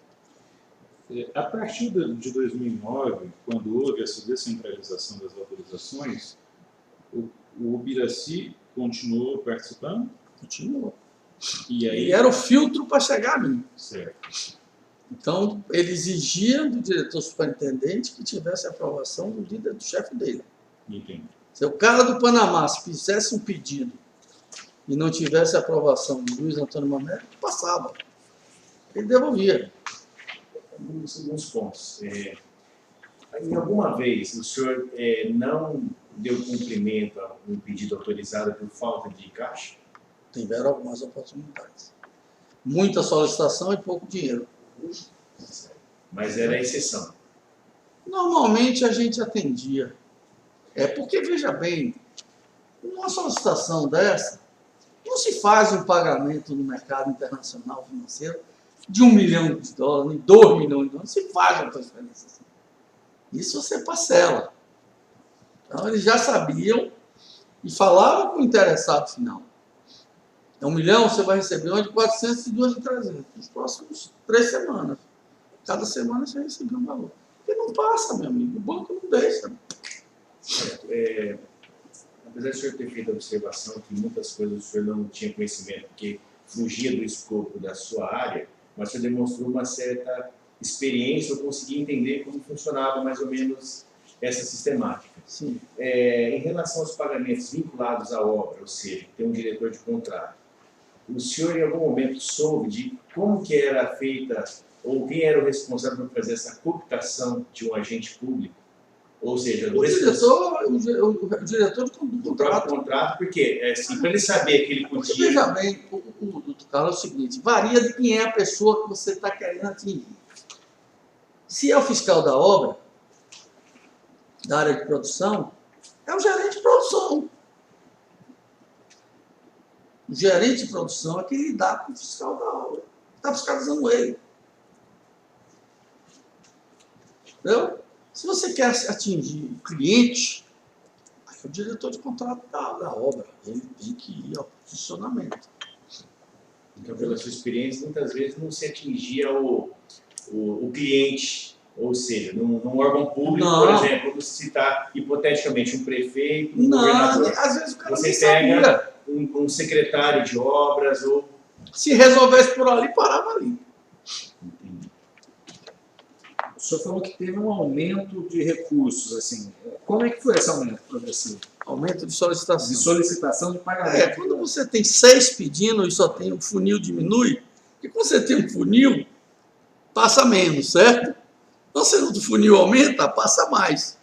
A partir de 2009, quando houve essa descentralização das autorizações, o Biraci continuou participando? Continuou. E aí... E era o filtro para chegar a mim. Certo. Então, ele exigia do diretor superintendente que tivesse a aprovação do líder, do chefe dele. Entendi. Se o cara do Panamá se fizesse um pedido e não tivesse a aprovação do Luiz Antônio Mameri, passava. Ele devolvia. Alguns pontos. Em alguma vez o senhor não deu cumprimento a um pedido autorizado por falta de caixa? Tiveram algumas oportunidades. Muita solicitação e pouco dinheiro. Mas era a exceção. Normalmente a gente atendia. Porque, veja bem, uma solicitação dessa, Não se faz um pagamento no mercado internacional financeiro de $1 milhão, de $2 milhões, não se faz uma transferência assim. Isso você parcela. Então, eles já sabiam e falavam com o interessado final. É $1 milhão, você vai receber uma de 400 e duas de 300. Nos próximos 3 semanas. Cada semana você recebe um valor. Porque não passa, meu amigo. O banco não deixa. Apesar do senhor ter feito a observação que muitas coisas o senhor não tinha conhecimento, porque fugia do escopo da sua área, mas o senhor demonstrou uma certa experiência, eu consegui entender como funcionava mais ou menos essa sistemática. Sim. Em relação aos pagamentos vinculados à obra, ou seja, tem um diretor de contrato, o senhor em algum momento soube de como que era feita, ou quem era o responsável por fazer essa cooptação de um agente público? Ou seja, O diretor do próprio contrato, porque para ele saber que ele Porque, podia... veja bem, o Carlos, é o seguinte, varia de quem é a pessoa que você está querendo atingir. Se é o fiscal da obra, da área de produção, é o gerente de produção. O gerente de produção é quem lidar com o fiscal da obra. Está fiscalizando ele. Entendeu? Se você quer atingir o cliente, aí é o diretor de contrato da obra. Ele tem que ir ao funcionamento. Então, pela sua experiência, muitas vezes não se atingia o cliente, ou seja, num órgão público, Não. por exemplo, vamos citar hipoteticamente um prefeito, um Não, governador. às vezes o cara Você nem sabia. pega um secretário de obras ou... Se resolvesse por ali, parava ali. O senhor falou que teve um aumento de recursos, assim. Como é que foi esse aumento progressivo? Aumento de solicitação. De solicitação de pagamento. Quando você tem 6 pedindo e só tem o funil diminui, porque quando você tem um funil, passa menos, certo? Então, se o funil aumenta, passa mais.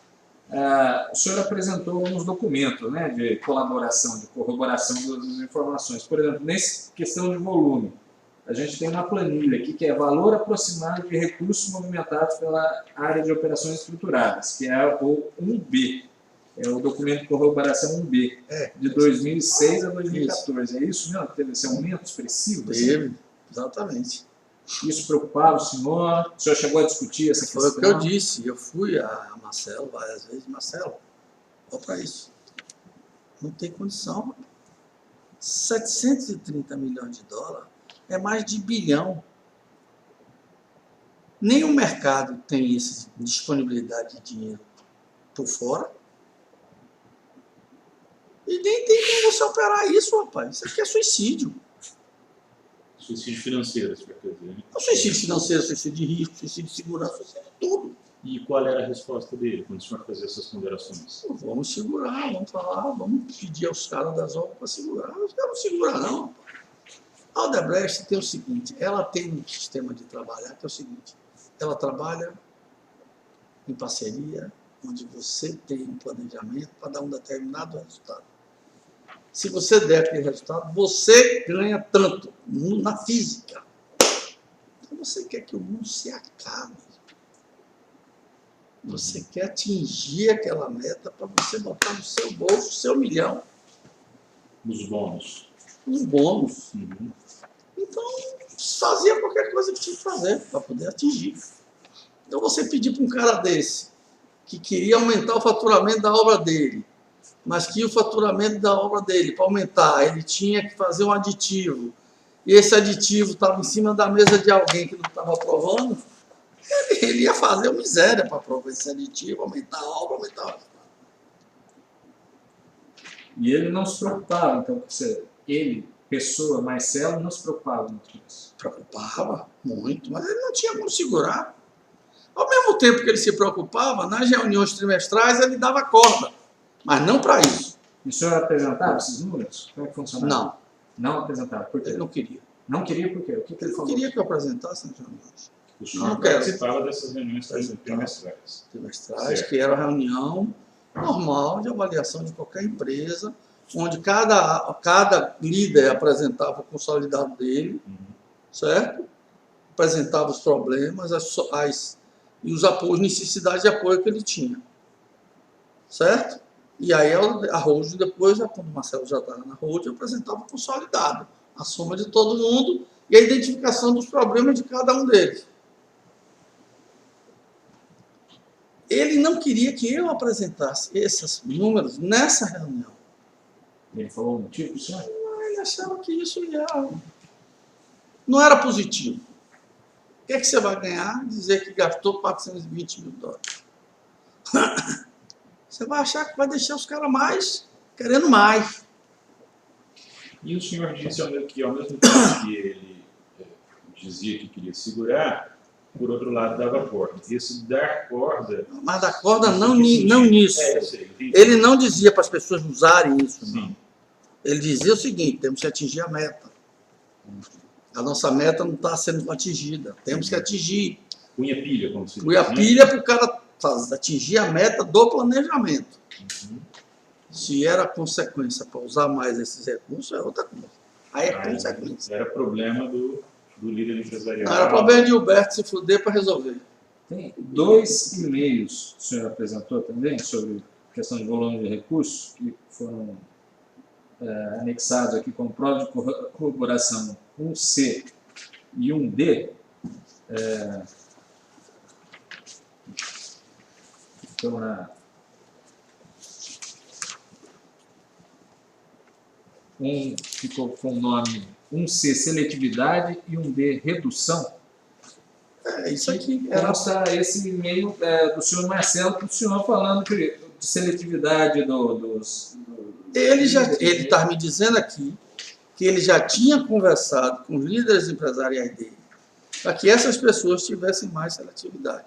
O senhor apresentou uns documentos, né, de colaboração, de corroboração das informações. Por exemplo, nessa questão de volume, a gente tem uma planilha aqui que é valor aproximado de recursos movimentados pela área de operações estruturadas, que é o 1B. É o documento de corroboração 1B, de 2006 a 2014. É isso mesmo? Teve esse aumento expressivo? Teve, exatamente. Isso preocupava o senhor? O senhor chegou a discutir essa questão? Foi o que eu disse. Eu fui a Marcelo várias vezes. Marcelo, olha para isso. Não tem condição. 730 milhões de dólares é mais de bilhão. Nem o mercado tem essa disponibilidade de dinheiro por fora. E nem tem como você operar isso, rapaz. Isso aqui é suicídio. Suicídio financeiro, você quer dizer, né? É suicídio financeiro, suicídio de risco, suicídio de segurança, suicídio de tudo. E qual era a resposta dele quando o senhor fazia essas ponderações? Vamos segurar, vamos falar, vamos pedir aos caras das obras para segurar. Os caras não seguram, não, rapaz. A Odebrecht tem o seguinte, ela tem um sistema de trabalhar que é o seguinte, ela trabalha em parceria, onde você tem um planejamento para dar um determinado resultado. Se você der aquele resultado, você ganha tanto na física. Então você quer que o mundo se acabe. Você quer atingir aquela meta para você botar no seu bolso o seu $1 milhão. Nos bônus. Os bônus. Uhum. Então, fazia qualquer coisa que tinha que fazer para poder atingir. Então, você pedir para um cara desse, que queria aumentar o faturamento da obra dele, mas que o faturamento da obra dele, para aumentar, ele tinha que fazer um aditivo, e esse aditivo estava em cima da mesa de alguém que não estava aprovando, ele ia fazer uma miséria para aprovar esse aditivo, aumentar a obra, aumentar a obra. E ele não se preocupava, então, ele, pessoa, Marcelo, não se preocupava muito com isso. Preocupava muito, mas ele não tinha como segurar. Ao mesmo tempo que ele se preocupava, nas reuniões trimestrais ele dava corda, mas não para isso. E o senhor apresentava esses números? Como é que funcionava? Não, Não apresentava. Por quê? ele não queria. Não queria por quê? O que Ele ele não falou? queria que eu apresentasse nas reuniões O senhor Não quero. participava dessas reuniões trimestrais. trimestrais, Certo. que era a reunião normal de avaliação de qualquer empresa, onde cada líder apresentava o consolidado dele, certo? Apresentava os problemas e os necessidades de apoio que ele tinha, certo? E aí a holding depois, quando o Marcelo já estava na holding, eu apresentava consolidado, a soma de todo mundo e a identificação dos problemas de cada um deles. Ele não queria que eu apresentasse esses números nessa reunião. Ele falou um motivo, senhor? Ele achava que isso não era positivo. O que é que você vai ganhar? Dizer que gastou 420 mil dólares. Você vai achar que vai deixar os caras mais querendo mais. E o senhor disse ao mesmo tempo que ele dizia que queria segurar, por outro lado dava corda. Esse dar corda... Mas dar corda não nisso. Eu sei, ele não dizia para as pessoas usarem isso. Sim. Não. Ele dizia o seguinte, temos que atingir a meta. A nossa meta não está sendo atingida. Temos que atingir. Punha pilha, como se diz. Punha pilha para o cara atingir a meta do planejamento. Uhum. Se era consequência para usar mais esses recursos, é outra coisa. Aí é consequência. Era problema do líder empresarial. Não era problema de Gilberto se fuder para resolver. Tem 2 e-mails que o senhor apresentou também sobre questão de volume de recursos que foram anexados aqui com prova de corroboração 1C e 1D. Então, um ficou com o nome 1C, seletividade, e 1D, redução. Isso aqui Consta esse e-mail do senhor Marcelo para o senhor falando de seletividade Ele está me dizendo aqui que ele já tinha conversado com os líderes empresariais dele para que essas pessoas tivessem mais seletividade.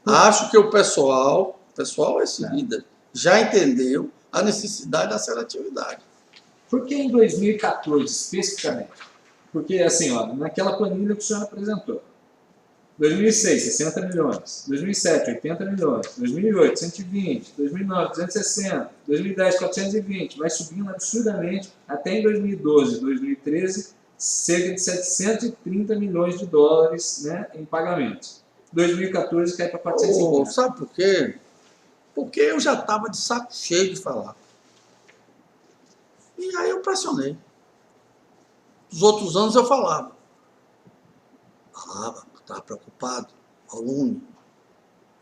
Acho que o pessoal, esse líder, já entendeu a necessidade da seletividade. Por que em 2014, especificamente? Porque, assim, ó, naquela planilha que o senhor apresentou, 2006, 60 milhões, 2007, 80 milhões, 2008, 120, 2009, 260, 2010, 420, vai subindo absurdamente até em 2012, 2013, cerca de 730 milhões de dólares, né, em pagamentos. 2014 cai para 450. Sabe por quê? Porque eu já estava de saco cheio de falar. E aí eu pressionei. Os outros anos eu falava. Estava preocupado, aluno.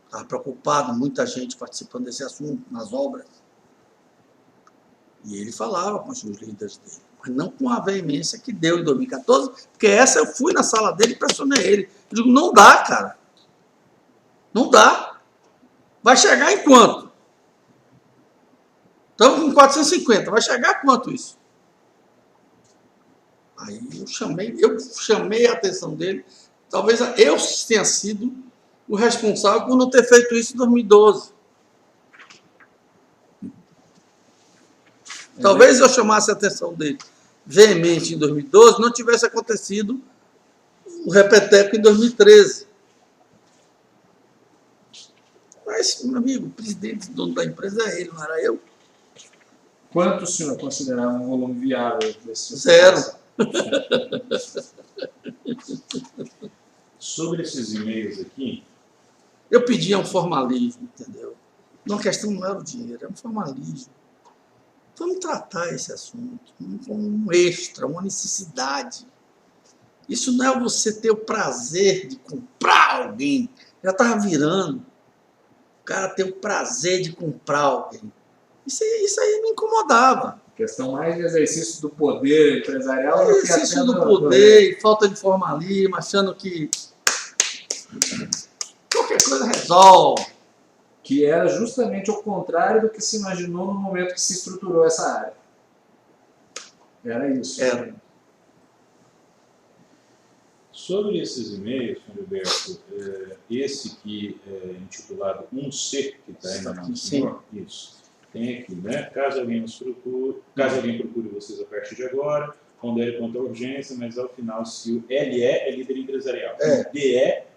Estava preocupado, muita gente participando desse assunto, nas obras. E ele falava com os líderes dele, mas não com a veemência que deu em 2014, porque essa eu fui na sala dele e pressionei ele. Eu digo, não dá, cara. Não dá. Vai chegar em quanto? Estamos com 450. Vai chegar a quanto isso? Aí eu chamei a atenção dele. Talvez eu tenha sido o responsável por não ter feito isso em 2012. Talvez eu chamasse a atenção dele veemente em 2012, não tivesse acontecido o repeteco em 2013. Mas, meu amigo, o presidente, dono da empresa é ele, não era eu. Quanto o senhor considerava um volume viável desse? Zero. Sobre esses e-mails aqui... Eu pedia um formalismo, entendeu? Não, a questão não era o dinheiro, era um formalismo. Vamos tratar esse assunto como um extra, uma necessidade. Isso não é você ter o prazer de comprar alguém. Já estava virando. O cara ter o prazer de comprar alguém. Isso aí me incomodava. Questão mais de exercício do poder empresarial. Exercício do poder e falta de formalismo, achando que qualquer coisa resolve. Que era justamente o contrário do que se imaginou no momento que se estruturou essa área. Era isso. Era. Sobre esses e-mails, Sr. Gilberto, esse que é intitulado 1C, que está aí na mão do senhor, isso, tem aqui, né? Caso alguém procure vocês a partir de agora, pondere quanto à urgência, mas ao final, se o LE é líder empresarial, o DE é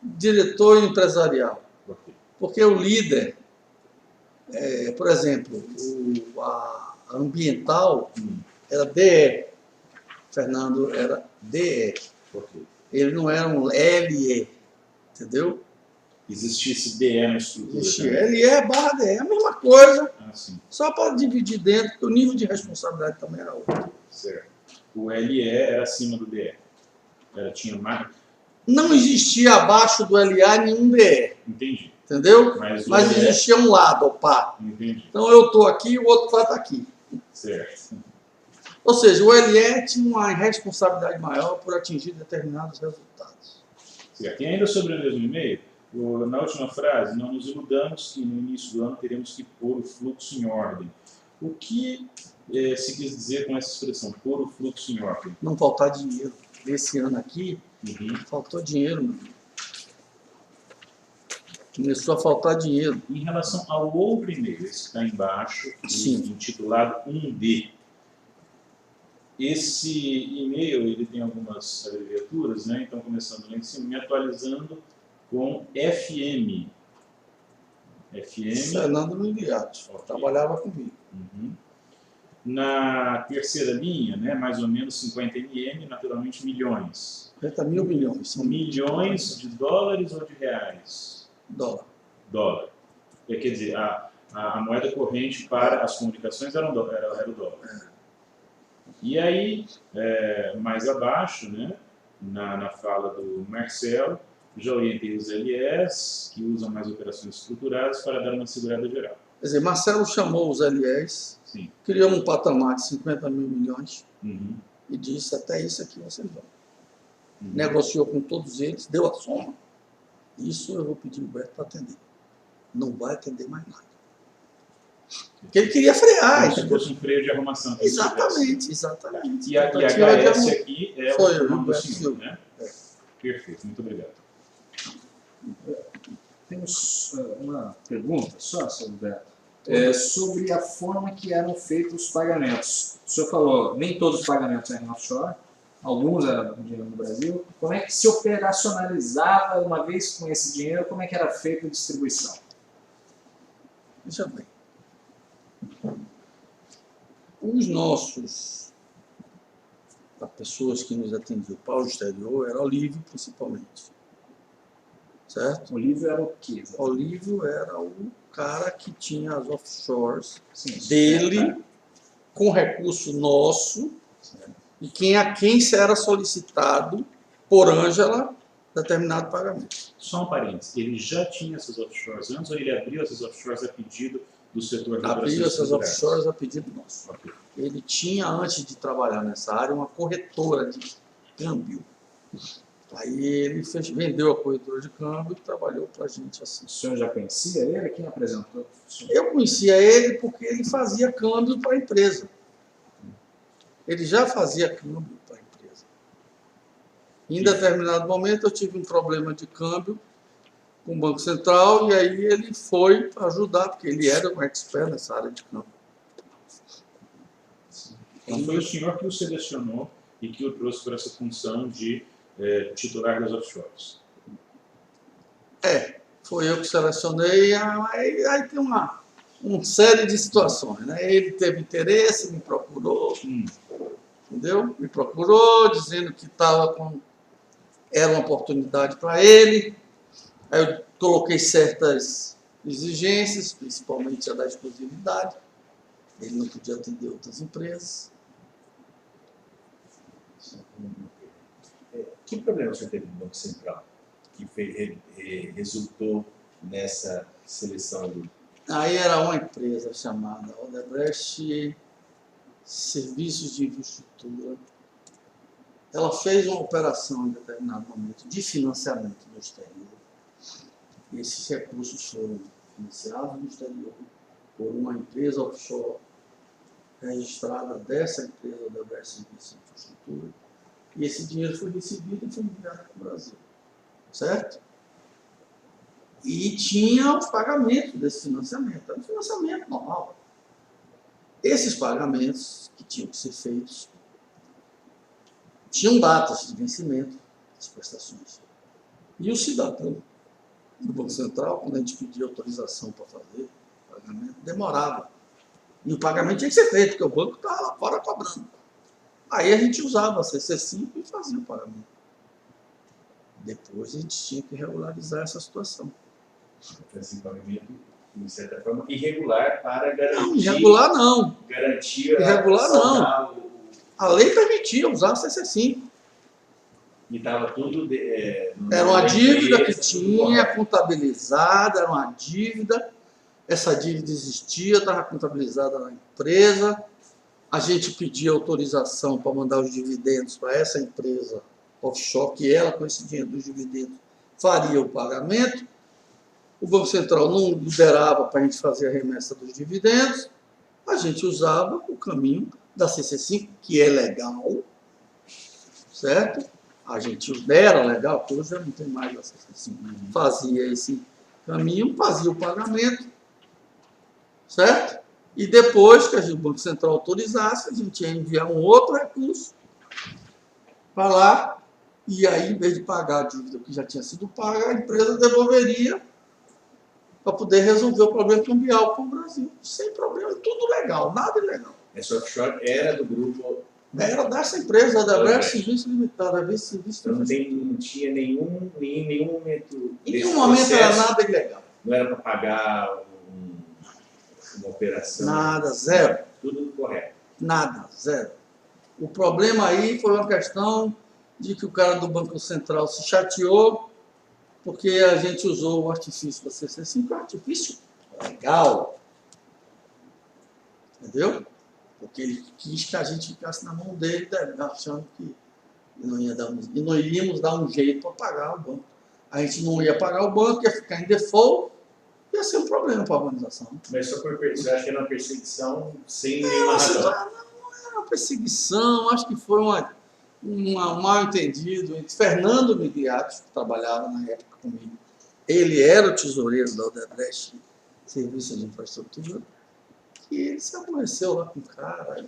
diretor empresarial. Okay. Porque o líder, por exemplo, a ambiental era DE, Fernando era DE. Okay. Ele não era um LE, entendeu? existisse DE na estrutura. Existia também. LE barra DE, é a mesma coisa, Ah, sim, só para dividir dentro, porque o nível de responsabilidade também era outro. certo. O LE era acima do DE. Tinha mais. Não existia abaixo do LA nenhum DE, Entendi. entendeu? Mas o Mas LE existia um lado, opa. Entendi. Então eu estou aqui e o outro lado está aqui. Certo. Ou seja, o LE tinha uma responsabilidade maior por atingir determinados resultados. Certo. E ainda sobre o mesmo e-mail, na última frase, não nos iludamos que no início do ano teremos que pôr o fluxo em ordem. O que se quis dizer com essa expressão, pôr o fluxo em ordem? Não faltar dinheiro. Esse ano aqui, Uhum. faltou dinheiro, meu amigo. Começou a faltar dinheiro. Em relação ao outro e-mail, esse que está embaixo, Sim. intitulado 1D. Esse e-mail ele tem algumas abreviaturas, né? Então, começando lá em cima, me atualizando com FM. FM. Fernando Miliati, Ok. trabalhava comigo. Uhum. Na terceira linha, né, mais ou menos 50 MM, naturalmente milhões. 50 mil milhões. São Milhões de dólares ou de reais? dólar. Dólar. Quer dizer, a moeda corrente para as comunicações era o dólar. E aí, mais abaixo, né, na fala do Marcelo, já orientei os LEs, que usam mais operações estruturadas, para dar uma segurada geral. Quer dizer, Marcelo chamou os LEs, Sim. criou um patamar de 50 mil milhões Uhum. e disse, até isso aqui vocês vão. Uhum. Negociou com todos eles, deu a soma. Isso eu vou pedir o Humberto para atender. Não vai atender mais nada. Porque ele queria frear. Como se Entendeu? fosse um freio de arrumação. Exatamente, exatamente. E a Tentativa de HS aqui é Foi o o nome do Humberto senhor, Silva. né? Perfeito, muito obrigado. Temos uma pergunta só, senhor Humberto, sobre a forma que eram feitos os pagamentos. O senhor falou, nem todos os pagamentos eram offshore, alguns eram dinheiro no Brasil. Como é que se operacionalizava, uma vez com esse dinheiro, como é que era feita a distribuição? Veja bem. Os nossos, as pessoas que nos atendiam para o exterior, era Olívio principalmente. Certo? O livro era o quê? Olívio era o cara que tinha as offshores Sim, dele, com recurso nosso, e a quem era solicitado por Ângela determinado pagamento. Só um parênteses, ele já tinha essas offshores antes ou ele abriu essas offshores a pedido do setor de Abriu operações essas estruturadas? offshores a pedido nosso. Ok. Ele tinha, antes de trabalhar nessa área, uma corretora de câmbio. Aí ele vendeu a corretora de câmbio e trabalhou para a gente assim. O senhor já conhecia ele? Quem apresentou? Eu conhecia ele porque ele fazia câmbio para a empresa. Ele já fazia câmbio para a empresa. Em determinado momento eu tive um problema de câmbio com o Banco Central e aí ele foi ajudar, porque ele era um expert nessa área de câmbio. Então foi o senhor que o selecionou e que o trouxe para essa função de titular das offshores. Foi eu que selecionei, aí tem uma série de situações, né? Ele teve interesse, me procurou, entendeu? Me procurou, dizendo que era uma oportunidade para ele. Aí eu coloquei certas exigências, principalmente a da exclusividade. Ele não podia atender outras empresas. Que problema o senhor teve no Banco Central que resultou nessa seleção do... Aí era uma empresa chamada Odebrecht Serviços de Infraestrutura. Ela fez uma operação em determinado momento de financiamento no exterior. E esses recursos foram financiados no exterior por uma empresa offshore registrada dessa empresa Odebrecht Serviços de Infraestrutura. E esse dinheiro foi recebido e foi enviado para o Brasil. Certo? E tinha os pagamentos desse financiamento. Era um financiamento normal. Esses pagamentos que tinham que ser feitos tinham datas de vencimento das prestações. E o cidadão do Banco Central, quando a gente pedia autorização para fazer o pagamento, demorava. E o pagamento tinha que ser feito, porque o banco estava lá fora cobrando. Aí a gente usava a CC5 e fazia o pagamento. Depois a gente tinha que regularizar essa situação. Fazer pagamento, de certa forma, irregular para garantir... Não, irregular não. Garantir Irregular não. A lei permitia usar a CC5. E estava tudo... Era uma dívida que tinha contabilizada, era uma dívida. Essa dívida existia, estava contabilizada na empresa. A gente pedia autorização para mandar os dividendos para essa empresa offshore, que ela, com esse dinheiro dos dividendos, faria o pagamento. O Banco Central não liberava para a gente fazer a remessa dos dividendos. A gente usava o caminho da CC5, que é legal, certo? A gente era legal, porque hoje já não tem mais a CC5. Fazia esse caminho, fazia o pagamento, certo? E depois que o Banco Central autorizasse, a gente ia enviar um outro recurso para lá, e aí, em vez de pagar a dívida que já tinha sido paga, a empresa devolveria para poder resolver o problema cambial para o Brasil. Sem problema, tudo legal, nada ilegal. Essa offshore era do grupo... Era dessa empresa, da Odebrecht Serviço Limitada. Então não tinha em nenhum momento... Em nenhum momento era nada ilegal. Não era para pagar uma operação... Nada, zero. Tudo correto. Nada, zero. O problema aí foi uma questão de que o cara do Banco Central se chateou porque a gente usou o artifício da CC5, um artifício legal. Entendeu? Porque ele quis que a gente ficasse na mão dele, achando que não iríamos dar um jeito para pagar o banco. A gente não ia pagar o banco, ia ficar em default, ia ser um problema para a organização. Mas só por perseguição, acho que era uma perseguição sem nenhuma razão. Não era uma perseguição, acho que foi um mal entendido entre Fernando Migliaccio, que trabalhava na época comigo. Ele era o tesoureiro da Odebrecht, Serviço de Infraestrutura, e ele se aborreceu lá com o cara.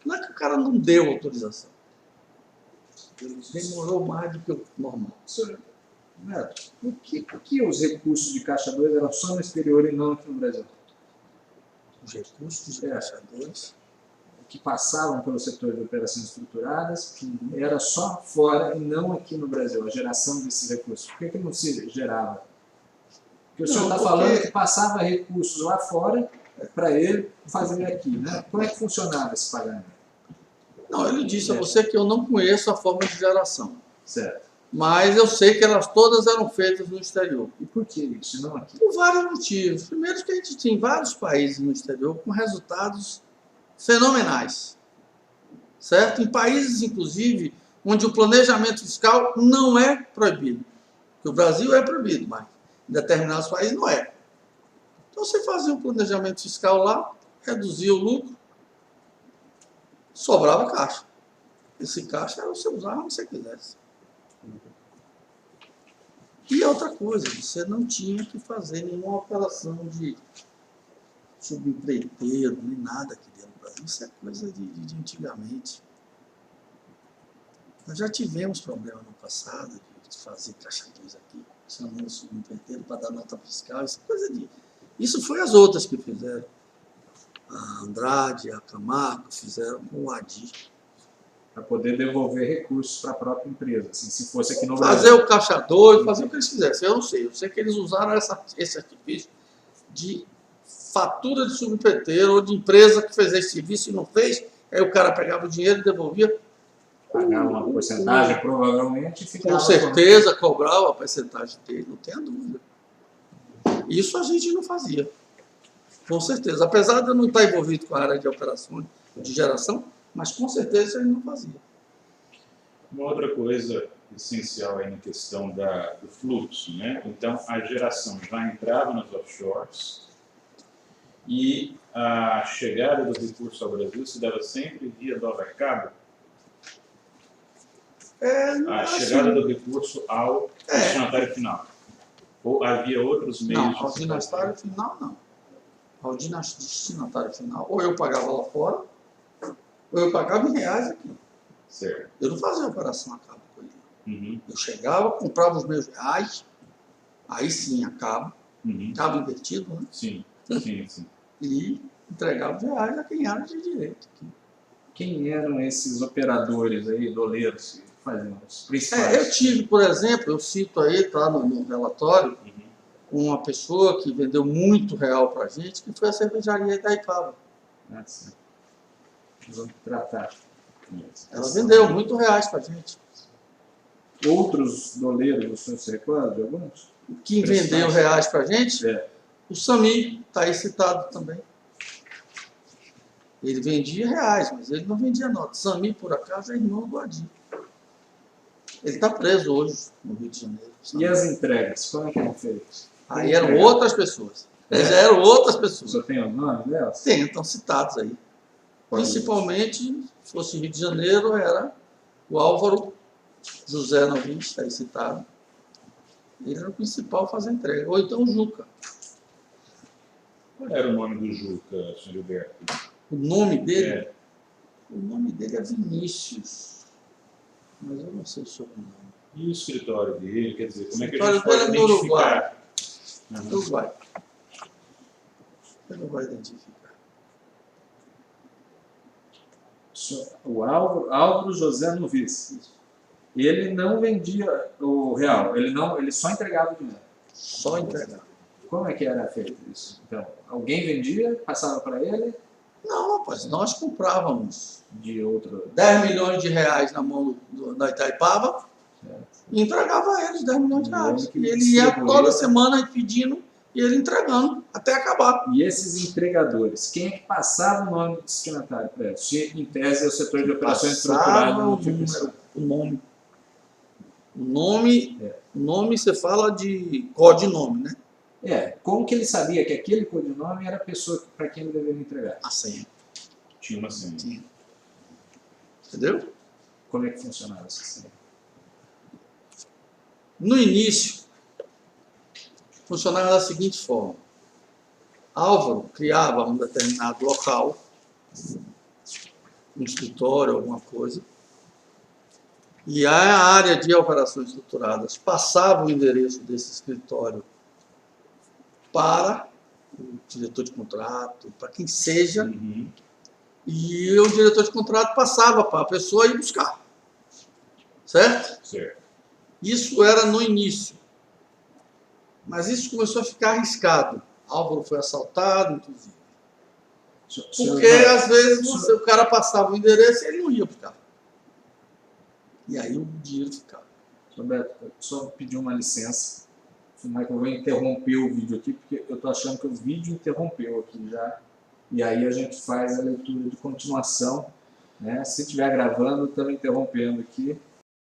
Não é que o cara não deu autorização. Ele demorou mais do que o normal. Senhor Neto, por que os recursos de Caixa 2 eram só no exterior e não aqui no Brasil? Os recursos de Caixa 2 que passavam pelo setor de operações estruturadas era só fora e não aqui no Brasil, a geração desses recursos. Por que não se gerava? Porque o senhor está falando que passava recursos lá fora para ele fazer aqui, né? Como é que funcionava esse pagamento? Não, ele disse a você que eu não conheço a forma de geração. Certo. Mas eu sei que elas todas eram feitas no exterior. E por que isso, não aqui? Por vários motivos. Primeiro que a gente tem vários países no exterior com resultados fenomenais. Certo? Em países, inclusive, onde o planejamento fiscal não é proibido. Porque o Brasil é proibido, mas em determinados países não é. Então você fazia um planejamento fiscal lá, reduzia o lucro, sobrava caixa. Esse caixa você usava onde você quisesse. E outra coisa, você não tinha que fazer nenhuma operação de subempreiteiro, nem nada aqui dentro do Brasil. Isso é coisa de antigamente. Nós já tivemos problema no passado de fazer caixa 2 aqui, chamando subempreiteiro para dar nota fiscal, isso é coisa de... Isso foi as outras que fizeram. A Andrade, a Camargo fizeram com o Adi. Para poder devolver recursos para a própria empresa, assim, se fosse aqui no Fazer Brasil. o caixa 2, fazer o que eles quisessem. Eu não sei. Eu sei que eles usaram esse artifício de fatura de subempreiteiro ou de empresa que fez esse serviço e não fez. Aí o cara pegava o dinheiro e devolvia. Pagava uma porcentagem, provavelmente, e ficava... Com certeza cobrava a porcentagem dele, não tenha dúvida. Isso a gente não fazia. Com certeza. Apesar de eu não estar envolvido com a área de operações de geração, mas com certeza ele não fazia. Uma outra coisa essencial aí na questão do fluxo, né? Então, a geração já entrava nas offshores e a chegada do recurso ao Brasil se dava sempre via dólar cabo. A chegada do recurso ao destinatário final. Ou havia outros meios? Não, ao destinatário final não. Ao destinatário final, ou eu pagava lá fora, ou eu pagava em reais aqui. Certo. Eu não fazia operação a cabo com ele. Uhum. Eu chegava, comprava os meus reais, aí sim a cabo, cabo invertido, né? Sim. E entregava os reais a quem era de direito aqui. Quem eram esses operadores aí, doleiros, que faziam os principais? Eu tive, por exemplo, eu cito aí, tá no relatório, uma pessoa que vendeu muito real para a gente, que foi a cervejaria Itaipava. Nós vamos tratar. Ela vendeu muito reais para a gente. Outros doleiros, o senhor se recorda de alguns? Quem vendeu reais para a gente? É. O Sami, está aí citado também. Ele vendia reais, mas ele não vendia nota. Sami, por acaso, é irmão do Adi. Ele está preso hoje no Rio de Janeiro. E as entregas, como é que eram feitas? Aí eram outras pessoas. Já eram outras O pessoas. senhor tem o nome delas? Tem, estão citados aí. Principalmente, se fosse Rio de Janeiro, era o Álvaro José Novinho, está aí citado. Ele era o principal a fazer entrega. Ou então o Juca. Qual era o nome do Juca, senhor Gilberto? O nome dele? É. O nome dele é Vinícius. Mas eu não sei o sobrenome. E o escritório dele, quer dizer, como é que a O gente escritório pode dele é no identificar? Uruguai. Você não vai identificar. O Álvaro José Novice. Ele não vendia o real, ele só entregava o dinheiro. Só entregar. Como é que era feito isso? Então, alguém vendia, passava para ele Não, rapaz, nós comprávamos de outro. 10 milhões de reais na mão da Itaipava e entregava a eles 10 milhões de reais. E ele ia toda semana pedindo e ele entregando até acabar. E esses entregadores, quem é que passava o nome do destinatário para eles? Se, em tese, é o setor de operações estruturado Passava não o tinha número, pessoa. o nome. O nome você fala de codinome, né? Como que ele sabia que aquele codinome era a pessoa para quem ele deveria entregar? A senha. Tinha uma senha. Tinha. Entendeu? Como é que funcionava essa senha? No início, funcionava da seguinte forma. Álvaro criava um determinado local, um escritório, alguma coisa, e a área de operações estruturadas passava o endereço desse escritório para o diretor de contrato, para quem seja, Uhum. e o diretor de contrato passava para a pessoa ir buscar. Certo? Certo. Isso era no início. Mas isso começou a ficar arriscado. Álvaro foi assaltado, inclusive. Porque, às vezes, o cara passava o endereço e ele não ia buscar. E aí o dinheiro ficava. Roberto, eu só pedir uma licença. Mas eu vou interromper o vídeo aqui, porque eu estou achando que o vídeo interrompeu aqui já. E aí a gente faz a leitura de continuação. Né? Se estiver gravando, estamos interrompendo aqui.